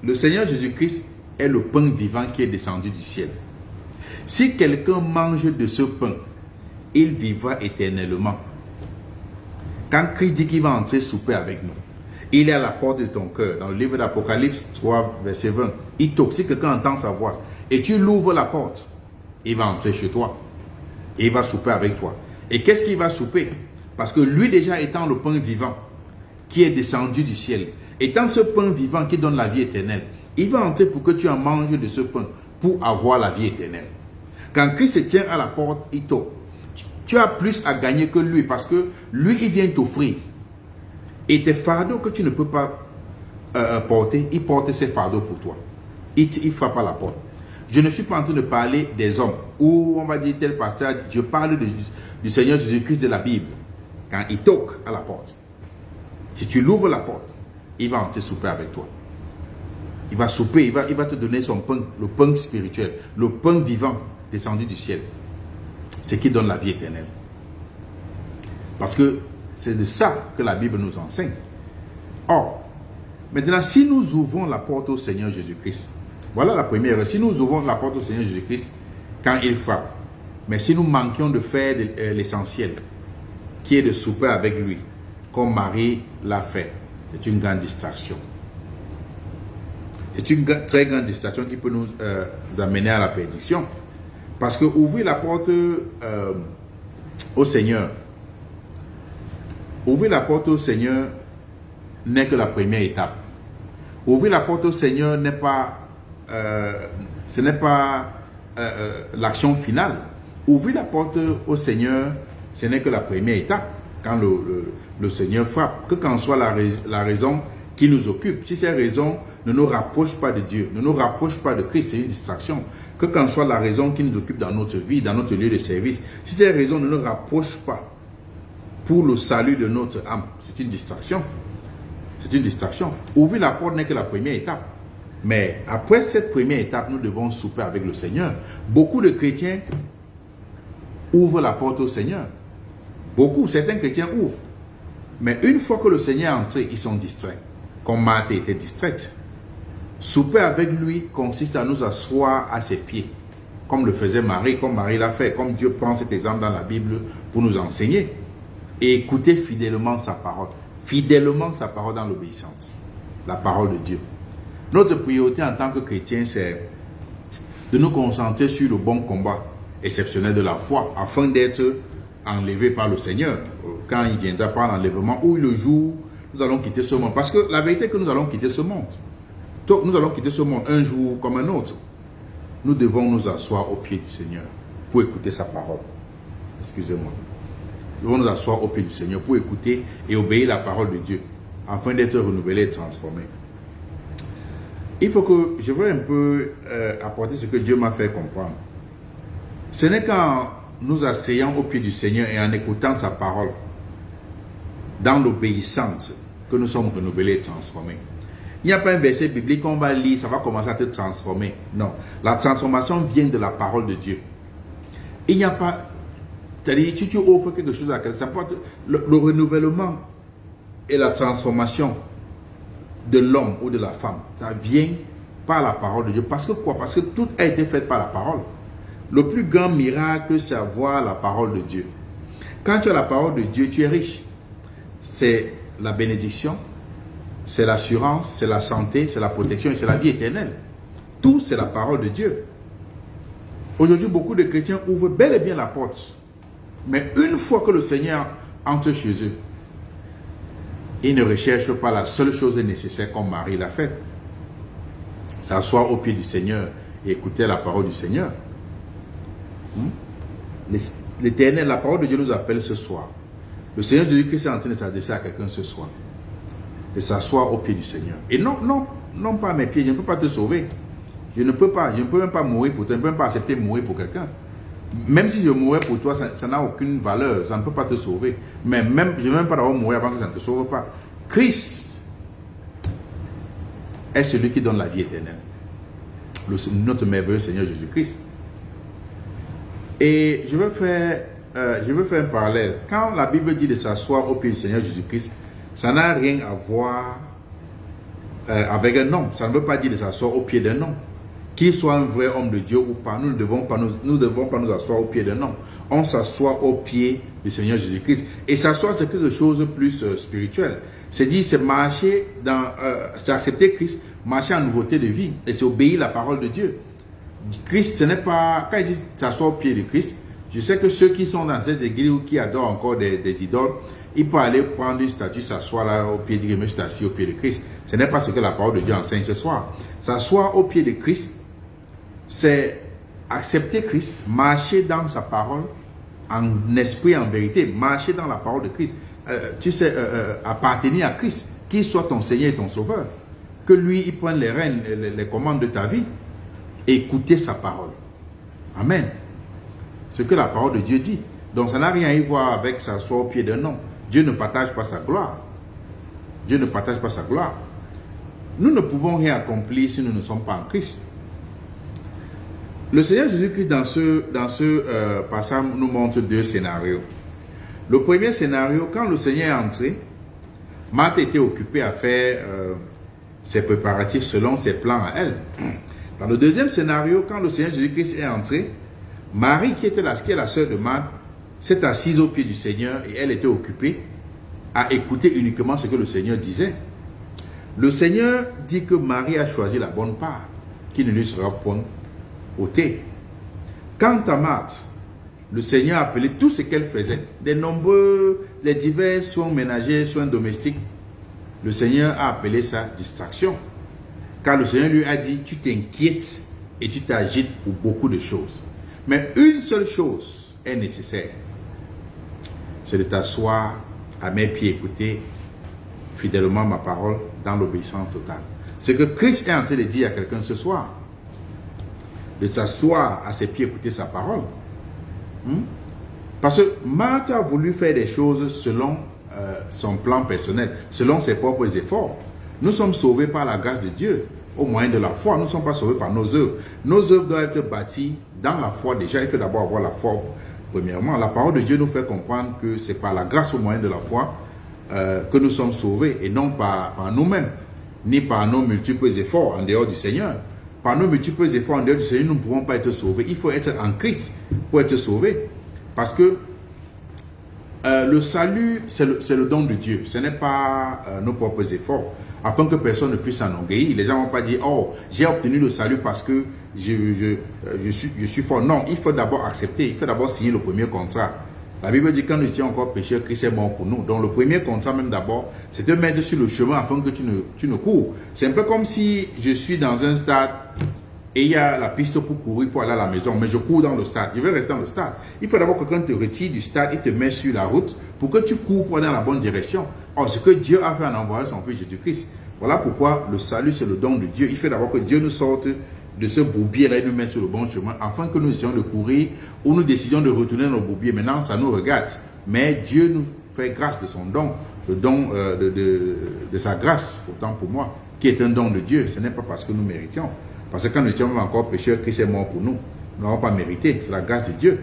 le Seigneur Jésus-Christ est le pain vivant qui est descendu du ciel. Si quelqu'un mange de ce pain, il vivra éternellement. Quand Christ dit qu'il va entrer souper avec nous, il est à la porte de ton cœur. Dans le livre d'Apocalypse 3, verset 20, il toque. Si quelqu'un entend sa voix et tu l'ouvres la porte, il va entrer chez toi. Et il va souper avec toi. Et qu'est-ce qu'il va souper? Parce que lui déjà étant le pain vivant qui est descendu du ciel, étant ce pain vivant qui donne la vie éternelle, il va entrer pour que tu en manges de ce pain pour avoir la vie éternelle. Quand Christ se tient à la porte, il toque. Tu as plus à gagner que lui parce que lui, il vient t'offrir. Et tes fardeaux que tu ne peux pas porter, il porte ses fardeaux pour toi. Il frappe à la porte. Je ne suis pas en train de parler des hommes ou on va dire tel pasteur, je parle du Seigneur Jésus-Christ de la Bible. Quand il toque à la porte, si tu l'ouvres la porte, il va entrer souper avec toi. Il va souper, il va te donner son pain, le pain spirituel, le pain vivant descendu du ciel. C'est qui donne la vie éternelle. Parce que c'est de ça que la Bible nous enseigne. Or, maintenant, si nous ouvrons la porte au Seigneur Jésus-Christ, voilà la première. Si nous ouvrons la porte au Seigneur Jésus-Christ, quand il frappe, mais si nous manquions de faire l'essentiel, qui est de souper avec lui, comme Marie l'a fait, c'est une grande distraction. C'est une très grande distraction qui peut nous amener à la perdition. Parce que ouvrir la porte au Seigneur, ouvrir la porte au Seigneur n'est que la première étape. Ouvrir la porte au Seigneur n'est pas, ce n'est pas l'action finale. Ouvrir la porte au Seigneur, ce n'est que la première étape. Quand le Seigneur frappe, que qu'en soit la raison qui nous occupe, si ces raisons ne nous rapprochent pas de Dieu, ne nous rapprochent pas de Christ, c'est une distraction. Que qu'en soit la raison qui nous occupe dans notre vie, dans notre lieu de service, si ces raisons ne nous rapprochent pas pour le salut de notre âme, c'est une distraction. C'est une distraction. Ouvrir la porte n'est que la première étape. Mais après cette première étape, nous devons souper avec le Seigneur. Beaucoup de chrétiens ouvrent la porte au Seigneur. Beaucoup, certains chrétiens ouvrent. Mais une fois que le Seigneur est entré, ils sont distraits. Comme Marthe était distraite. Souper avec lui consiste à nous asseoir à ses pieds. Comme le faisait Marie, comme Marie l'a fait. Comme Dieu prend cet exemple dans la Bible pour nous enseigner. Et écouter fidèlement sa parole. Fidèlement sa parole dans l'obéissance. La parole de Dieu. Notre priorité en tant que chrétien, c'est de nous concentrer sur le bon combat exceptionnel de la foi, afin d'être enlevé par le Seigneur, quand il viendra par l'enlèvement, ou le jour où nous allons quitter ce monde. Parce que la vérité est que nous allons quitter ce monde. Donc, nous allons quitter ce monde un jour comme un autre. Nous devons nous asseoir au pied du Seigneur pour écouter sa parole. Excusez-moi. Nous devons nous asseoir au pied du Seigneur pour écouter et obéir la parole de Dieu, afin d'être renouvelé et transformé. Il faut que je veux un peu apporter ce que Dieu m'a fait comprendre. Ce n'est qu'en nous asseyant au pied du Seigneur et en écoutant sa parole, dans l'obéissance, que nous sommes renouvelés et transformés. Il n'y a pas un verset biblique qu'on va lire, ça va commencer à te transformer. Non, la transformation vient de la parole de Dieu. Il n'y a pas, c'est-à-dire, si tu offres quelque chose à quelqu'un, le renouvellement et la transformation de l'homme ou de la femme, ça vient par la parole de Dieu. Parce que quoi? Parce que tout a été fait par la parole. Le plus grand miracle, c'est avoir la parole de Dieu. Quand tu as la parole de Dieu, tu es riche. C'est la bénédiction, c'est l'assurance, c'est la santé, c'est la protection et c'est la vie éternelle. Tout, c'est la parole de Dieu. Aujourd'hui, beaucoup de chrétiens ouvrent bel et bien la porte. Mais une fois que le Seigneur entre chez eux, ils ne recherchent pas la seule chose nécessaire comme Marie l'a fait. S'asseoir au pied du Seigneur et écouter la parole du Seigneur. L'Éternel, la parole de Dieu nous appelle ce soir. Le Seigneur Jésus-Christ est en train de s'adresser à quelqu'un ce soir. De s'asseoir au pied du Seigneur. Et non pas à mes pieds, je ne peux pas te sauver. Je ne peux même pas mourir pour toi, je ne peux même pas accepter de mourir pour quelqu'un. Même si je mourais pour toi, ça n'a aucune valeur, ça ne peut pas te sauver. Mais même, je ne veux même pas d'abord mourir avant que ça ne te sauve pas. Christ est celui qui donne la vie éternelle. Notre merveilleux Seigneur Jésus-Christ. Et je veux faire un parallèle. Quand la Bible dit de s'asseoir au pied du Seigneur Jésus-Christ, ça n'a rien à voir avec un homme. Ça ne veut pas dire de s'asseoir au pied d'un homme. Qu'il soit un vrai homme de Dieu ou pas, nous ne devons pas nous asseoir au pied d'un homme. On s'assoit au pied du Seigneur Jésus-Christ. Et s'asseoir, c'est quelque chose de plus spirituel. C'est dire, c'est marcher c'est accepter Christ, marcher en nouveauté de vie. Et c'est obéir à la parole de Dieu. Christ, ce n'est pas... Quand il dit s'asseoir au pied de Christ, je sais que ceux qui sont dans ces églises ou qui adorent encore des idoles, ils peuvent aller prendre une statue, s'asseoir là au pied, dire, je suis assis au pied de Christ. Ce n'est pas ce que la parole de Dieu enseigne ce soir. S'asseoir au pied de Christ, c'est accepter Christ, marcher dans sa parole, en esprit, en vérité, marcher dans la parole de Christ. Appartenir à Christ, qu'il soit ton Seigneur et ton Sauveur. Que lui, il prenne les rênes, les commandes de ta vie. Et écouter sa parole. Amen. Ce que la parole de Dieu dit. Donc ça n'a rien à voir avec s'asseoir au pied d'un homme. Dieu ne partage pas sa gloire. Dieu ne partage pas sa gloire. Nous ne pouvons rien accomplir si nous ne sommes pas en Christ. Le Seigneur Jésus-Christ dans ce passage nous montre deux scénarios. Le premier scénario, quand le Seigneur est entré, Marthe était occupée à faire ses préparatifs selon ses plans à elle. Dans le deuxième scénario, quand le Seigneur Jésus-Christ est entré, Marie, qui est la sœur de Marthe, s'est assise au pied du Seigneur et elle était occupée à écouter uniquement ce que le Seigneur disait. Le Seigneur dit que Marie a choisi la bonne part, qui ne lui sera point ôtée. Quant à Marthe, le Seigneur a appelé tout ce qu'elle faisait, les divers soins ménagers, soins domestiques. Le Seigneur a appelé ça distraction. Car le Seigneur lui a dit, tu t'inquiètes et tu t'agites pour beaucoup de choses. Mais une seule chose est nécessaire. C'est de t'asseoir à mes pieds, écouter fidèlement ma parole dans l'obéissance totale. Ce que Christ est en train de dire à quelqu'un ce soir. De s'asseoir à ses pieds, écouter sa parole. Parce que Marthe a voulu faire des choses selon son plan personnel, selon ses propres efforts. Nous sommes sauvés par la grâce de Dieu, au moyen de la foi. Nous ne sommes pas sauvés par nos œuvres. Nos œuvres doivent être bâties dans la foi. Déjà, il faut d'abord avoir la foi. Premièrement, la parole de Dieu nous fait comprendre que c'est par la grâce au moyen de la foi que nous sommes sauvés et non par nous-mêmes, ni par nos multiples efforts en dehors du Seigneur. Par nos multiples efforts en dehors du Seigneur, nous ne pouvons pas être sauvés. Il faut être en Christ pour être sauvé. Parce que le salut, c'est le don de Dieu. Ce n'est pas nos propres efforts. Afin que personne ne puisse s'enorgueillir. Les gens ne vont pas dire, oh, j'ai obtenu le salut parce que je suis fort. Non, il faut d'abord accepter. Il faut d'abord signer le premier contrat. La Bible dit, quand nous étions encore pécheurs, Christ est mort pour nous. Donc le premier contrat même d'abord, c'est de mettre sur le chemin afin que tu ne cours. C'est un peu comme si je suis dans un stade et il y a la piste pour courir pour aller à la maison, mais je cours dans le stade, je vais rester dans le stade. Il faut d'abord que quelqu'un te retire du stade, il te met sur la route pour que tu cours pour aller dans la bonne direction. Or, ce que Dieu a fait en envoyant son Fils Jésus-Christ. Voilà pourquoi le salut, c'est le don de Dieu. Il fait d'abord que Dieu nous sorte de ce bourbier-là et nous met sur le bon chemin, afin que nous essayons de courir ou nous décidions de retourner dans le bourbier. Maintenant, ça nous regarde. Mais Dieu nous fait grâce de son don, le don de sa grâce, autant pour moi, qui est un don de Dieu. Ce n'est pas parce que nous méritions. Parce que quand nous étions encore pécheurs, Christ est mort pour nous. Nous n'avons pas mérité. C'est la grâce de Dieu.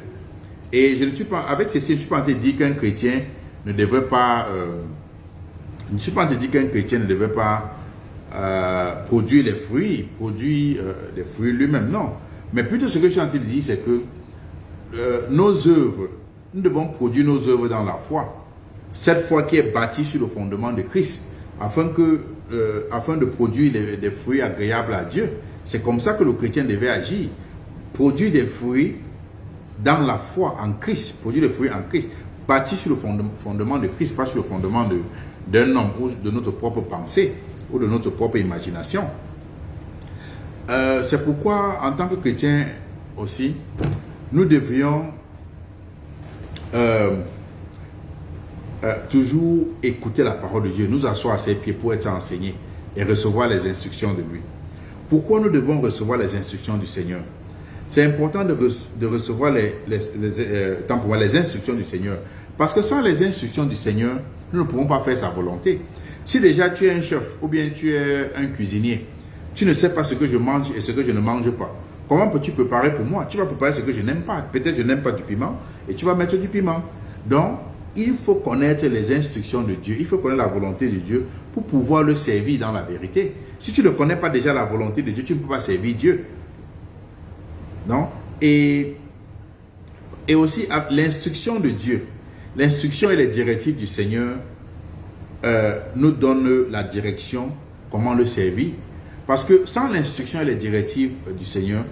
Et je ne suis pas, avec ceci, je ne suis pas en train de dire qu'un chrétien ne devrait pas, je ne suis pas en train de dire qu'un chrétien ne devrait pas produire les fruits, lui-même, non. Mais plutôt ce que je suis en train de dire, c'est que nos œuvres, nous devons produire nos œuvres dans la foi. Cette foi qui est bâtie sur le fondement de Christ, afin de produire des fruits agréables à Dieu. C'est comme ça que le chrétien devait agir. Produire des fruits dans la foi en Christ. Produire des fruits en Christ. Bâti sur le fondement de Christ, pas sur le fondement d'un homme ou de notre propre pensée ou de notre propre imagination. C'est pourquoi, en tant que chrétien aussi, nous devrions toujours écouter la parole de Dieu, nous asseoir à ses pieds pour être enseignés et recevoir les instructions de lui. Pourquoi nous devons recevoir les instructions du Seigneur? C'est important de recevoir les instructions du Seigneur. Parce que sans les instructions du Seigneur, nous ne pouvons pas faire sa volonté. Si déjà tu es un chef ou bien tu es un cuisinier, tu ne sais pas ce que je mange et ce que je ne mange pas. Comment peux-tu préparer pour moi? Tu vas préparer ce que je n'aime pas. Peut-être je n'aime pas du piment et tu vas mettre du piment. Donc, il faut connaître les instructions de Dieu. Il faut connaître la volonté de Dieu pour pouvoir le servir dans la vérité. Si tu ne connais pas déjà la volonté de Dieu, tu ne peux pas servir Dieu. Non? Et aussi l'instruction de Dieu. L'instruction et les directives du Seigneur nous donnent la direction, comment le servir. Parce que sans l'instruction et les directives du Seigneur,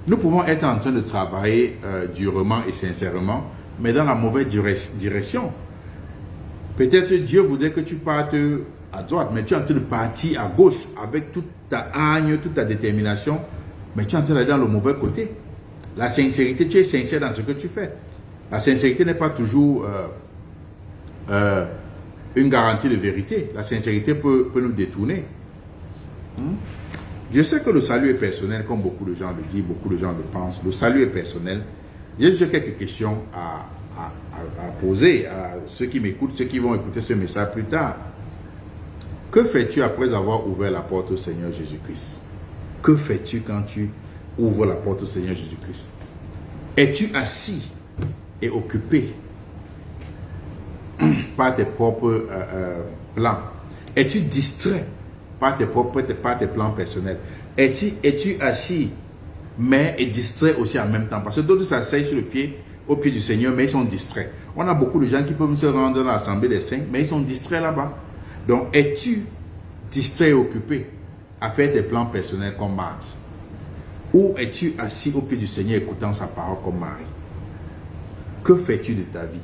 nous pouvons être en train de travailler durement et sincèrement, mais dans la mauvaise direction. Peut-être Dieu voudrait que tu partes à droite, mais tu es en train de partir à gauche avec toute ta hargne, toute ta détermination, mais tu es en train d'aller dans le mauvais côté. La sincérité, tu es sincère dans ce que tu fais. La sincérité n'est pas toujours une garantie de vérité. La sincérité peut nous détourner. Je sais que le salut est personnel, comme beaucoup de gens le disent, beaucoup de gens le pensent. Le salut est personnel. J'ai juste quelques questions à poser à ceux qui m'écoutent, ceux qui vont écouter ce message plus tard. Que fais-tu après avoir ouvert la porte au Seigneur Jésus-Christ? Que fais-tu quand tu ouvres la porte au Seigneur Jésus-Christ? Es-tu assis et occupé par tes propres plans? Es-tu distrait par tes plans personnels? Es-tu assis mais et distrait aussi en même temps? Parce que d'autres s'asseyent sur le pied, au pied du Seigneur, mais ils sont distraits. On a beaucoup de gens qui peuvent se rendre dans l'assemblée des saints, mais ils sont distraits là-bas. Donc, es-tu distrait et occupé à faire tes plans personnels comme Marthe? Ou es-tu assis au pied du Seigneur écoutant sa parole comme Marie? Que fais-tu de ta vie?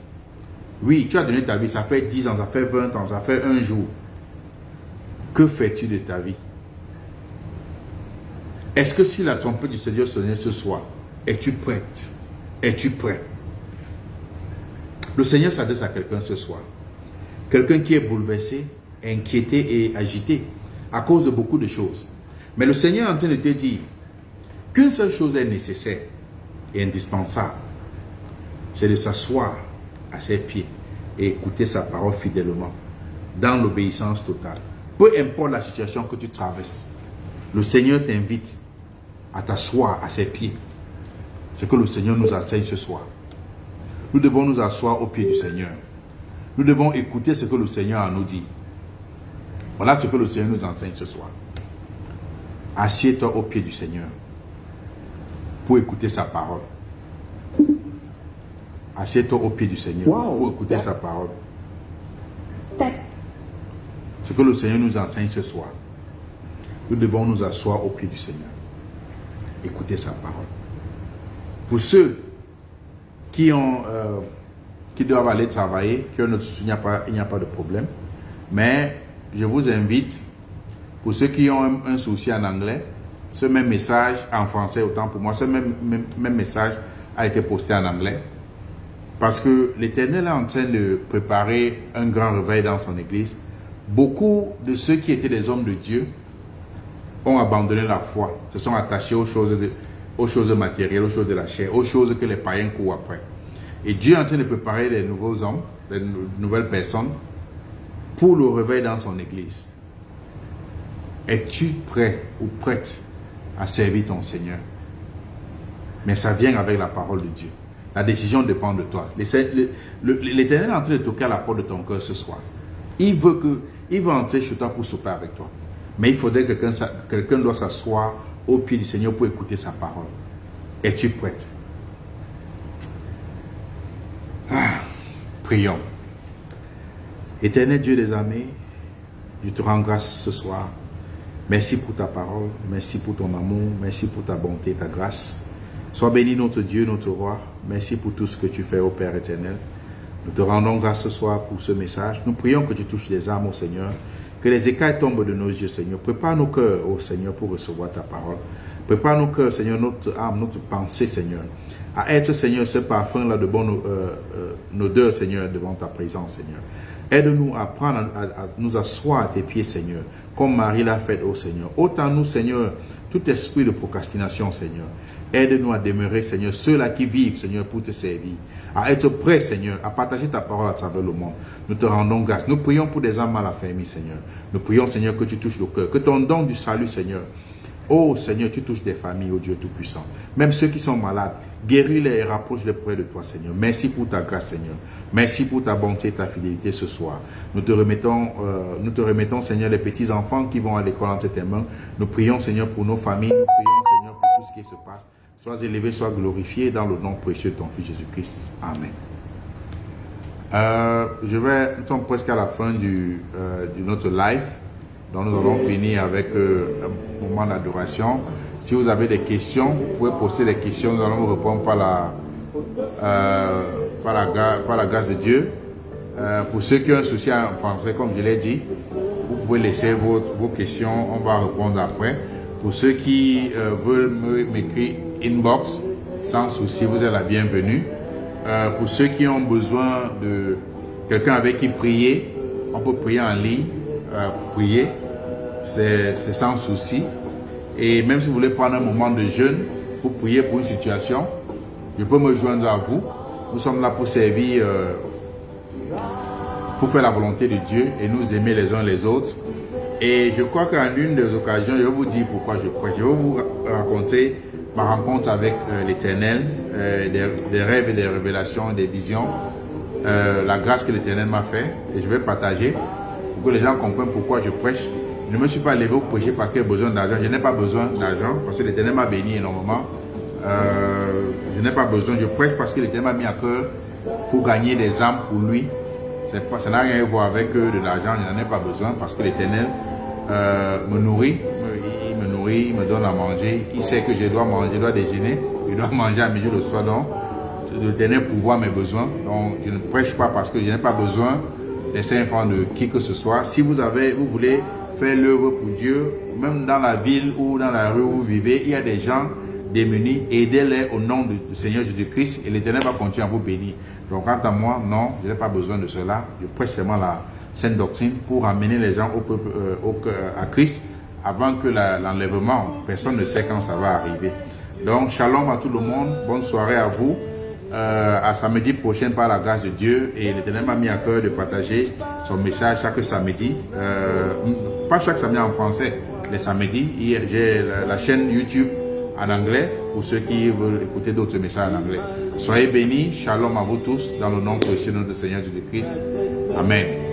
Oui, tu as donné ta vie, ça fait 10 ans, ça fait 20 ans, ça fait un jour. Que fais-tu de ta vie? Est-ce que si la trompette du Seigneur sonnait ce soir, es-tu prête? Es-tu prêt? Le Seigneur s'adresse à quelqu'un ce soir. Quelqu'un qui est bouleversé, inquiété et agité à cause de beaucoup de choses. Mais le Seigneur est en train de te dire qu'une seule chose est nécessaire et indispensable. C'est de s'asseoir à ses pieds et écouter sa parole fidèlement dans l'obéissance totale. Peu importe la situation que tu traverses, le Seigneur t'invite à t'asseoir à ses pieds. C'est que le Seigneur nous enseigne ce soir. Nous devons nous asseoir au pied du Seigneur. Nous devons écouter ce que le Seigneur a nous dit. Voilà ce que le Seigneur nous enseigne ce soir. Assieds-toi au pied du Seigneur pour écouter sa parole. Assieds-toi au pied du Seigneur pour écouter sa parole. Ce que le Seigneur nous enseigne ce soir. Nous devons nous asseoir au pied du Seigneur. Écouter sa parole. Pour ceux qui doivent aller travailler, il n'y a pas de problème. Mais je vous invite, pour ceux qui ont un souci en anglais, ce même message en français, autant pour moi, ce même message a été posté en anglais. Parce que l'Éternel est en train de préparer un grand réveil dans son église. Beaucoup de ceux qui étaient des hommes de Dieu ont abandonné la foi, se sont attachés aux choses matérielles, aux choses de la chair, aux choses que les païens courent après. Et Dieu est en train de préparer des nouveaux hommes, des nouvelles personnes pour le réveil dans son église. Es-tu prêt ou prête à servir ton Seigneur? Mais ça vient avec la parole de Dieu. La décision dépend de toi. L'Éternel est en train de toquer à la porte de ton cœur ce soir. Il veut entrer chez toi pour souper avec toi. Mais il faudrait que quelqu'un doit s'asseoir au pied du Seigneur pour écouter sa parole. Es-tu prête? Prions. Éternel Dieu des armées, je te rends grâce ce soir. Merci pour ta parole, merci pour ton amour, merci pour ta bonté et ta grâce. Sois béni notre Dieu, notre roi. Merci pour tout ce que tu fais, ô Père éternel. Nous te rendons grâce ce soir pour ce message. Nous prions que tu touches les âmes, ô Seigneur. Que les écailles tombent de nos yeux, Seigneur. Prépare nos cœurs, ô Seigneur, pour recevoir ta parole. Prépare nos cœurs, Seigneur, notre âme, notre pensée, Seigneur. À être, Seigneur, ce parfum-là de bonne odeur, Seigneur, devant ta présence, Seigneur. Aide-nous à nous asseoir à tes pieds, Seigneur, comme Marie l'a fait, ô Seigneur. Ôte-nous, Seigneur, tout esprit de procrastination, Seigneur. Aide-nous à demeurer, Seigneur, ceux-là qui vivent, Seigneur, pour te servir. À être prêts, Seigneur, à partager ta parole à travers le monde. Nous te rendons grâce. Nous prions pour des âmes mal affermies, Seigneur. Nous prions, Seigneur, que tu touches le cœur. Que ton don du salut, Seigneur, oh Seigneur, tu touches des familles, oh Dieu Tout-Puissant. Même ceux qui sont malades, guéris-les et rapproche-les près de toi, Seigneur. Merci pour ta grâce, Seigneur. Merci pour ta bonté et ta fidélité ce soir. Nous te remettons, Seigneur, les petits-enfants qui vont à l'école entre tes mains. Nous prions, Seigneur, pour nos familles. Nous prions, Seigneur, pour tout ce qui se passe. Sois élevé, sois glorifié dans le nom précieux de ton Fils Jésus-Christ. Amen. Nous sommes presque à la fin de notre live. Donc nous allons finir avec un moment d'adoration. Si vous avez des questions, vous pouvez poser des questions. Nous allons vous répondre par la grâce de Dieu. Pour ceux qui ont un souci en français, comme je l'ai dit, vous pouvez laisser vos questions. On va répondre après. Pour ceux qui veulent m'écrire inbox, sans souci, vous êtes la bienvenue. Pour ceux qui ont besoin de quelqu'un avec qui prier, on peut prier en ligne. Prier, c'est sans souci. Et même si vous voulez prendre un moment de jeûne pour prier pour une situation, je peux me joindre à vous. Nous sommes là pour servir, pour faire la volonté de Dieu et nous aimer les uns les autres. Et je crois qu'en une des occasions, je vais vous dire pourquoi je prêche. Je vais vous raconter ma rencontre avec l'Éternel, des rêves et des révélations, des visions, la grâce que l'Éternel m'a fait. Et je vais partager pour que les gens comprennent pourquoi je prêche. Je ne me suis pas levé pour prêcher parce qu'il y a besoin d'argent. Je n'ai pas besoin d'argent parce que l'Éternel m'a béni énormément. Je n'ai pas besoin. Je prêche parce que l'Éternel m'a mis à cœur pour gagner des âmes pour lui. Ça n'a rien à voir avec de l'argent. Je n'en ai pas besoin parce que l'Éternel me nourrit. Il me nourrit, il me donne à manger. Il sait que je dois manger, je dois déjeuner. Je dois manger à midi le soir. Donc, l'Éternel pourvoit mes besoins. Donc, je ne prêche pas parce que je n'ai pas besoin des 5 francs de qui que ce soit. Si vous voulez faire l'œuvre pour Dieu, même dans la ville ou dans la rue où vous vivez, il y a des gens démunis, aidez-les au nom du Seigneur Jésus-Christ et l'Éternel va continuer à vous bénir. Donc quant à moi, non, je n'ai pas besoin de cela. Je prêche seulement la sainte doctrine pour amener les gens à Christ avant que l'enlèvement, personne ne sait quand ça va arriver. Donc shalom à tout le monde, bonne soirée à vous. À samedi prochain par la grâce de Dieu, et l'Éternel m'a mis à cœur de partager son message chaque samedi, pas chaque samedi en français, les samedis. J'ai la chaîne YouTube en anglais pour ceux qui veulent écouter d'autres messages en anglais. Soyez bénis, shalom à vous tous dans le nom précieux de notre Seigneur Jésus-Christ. Amen.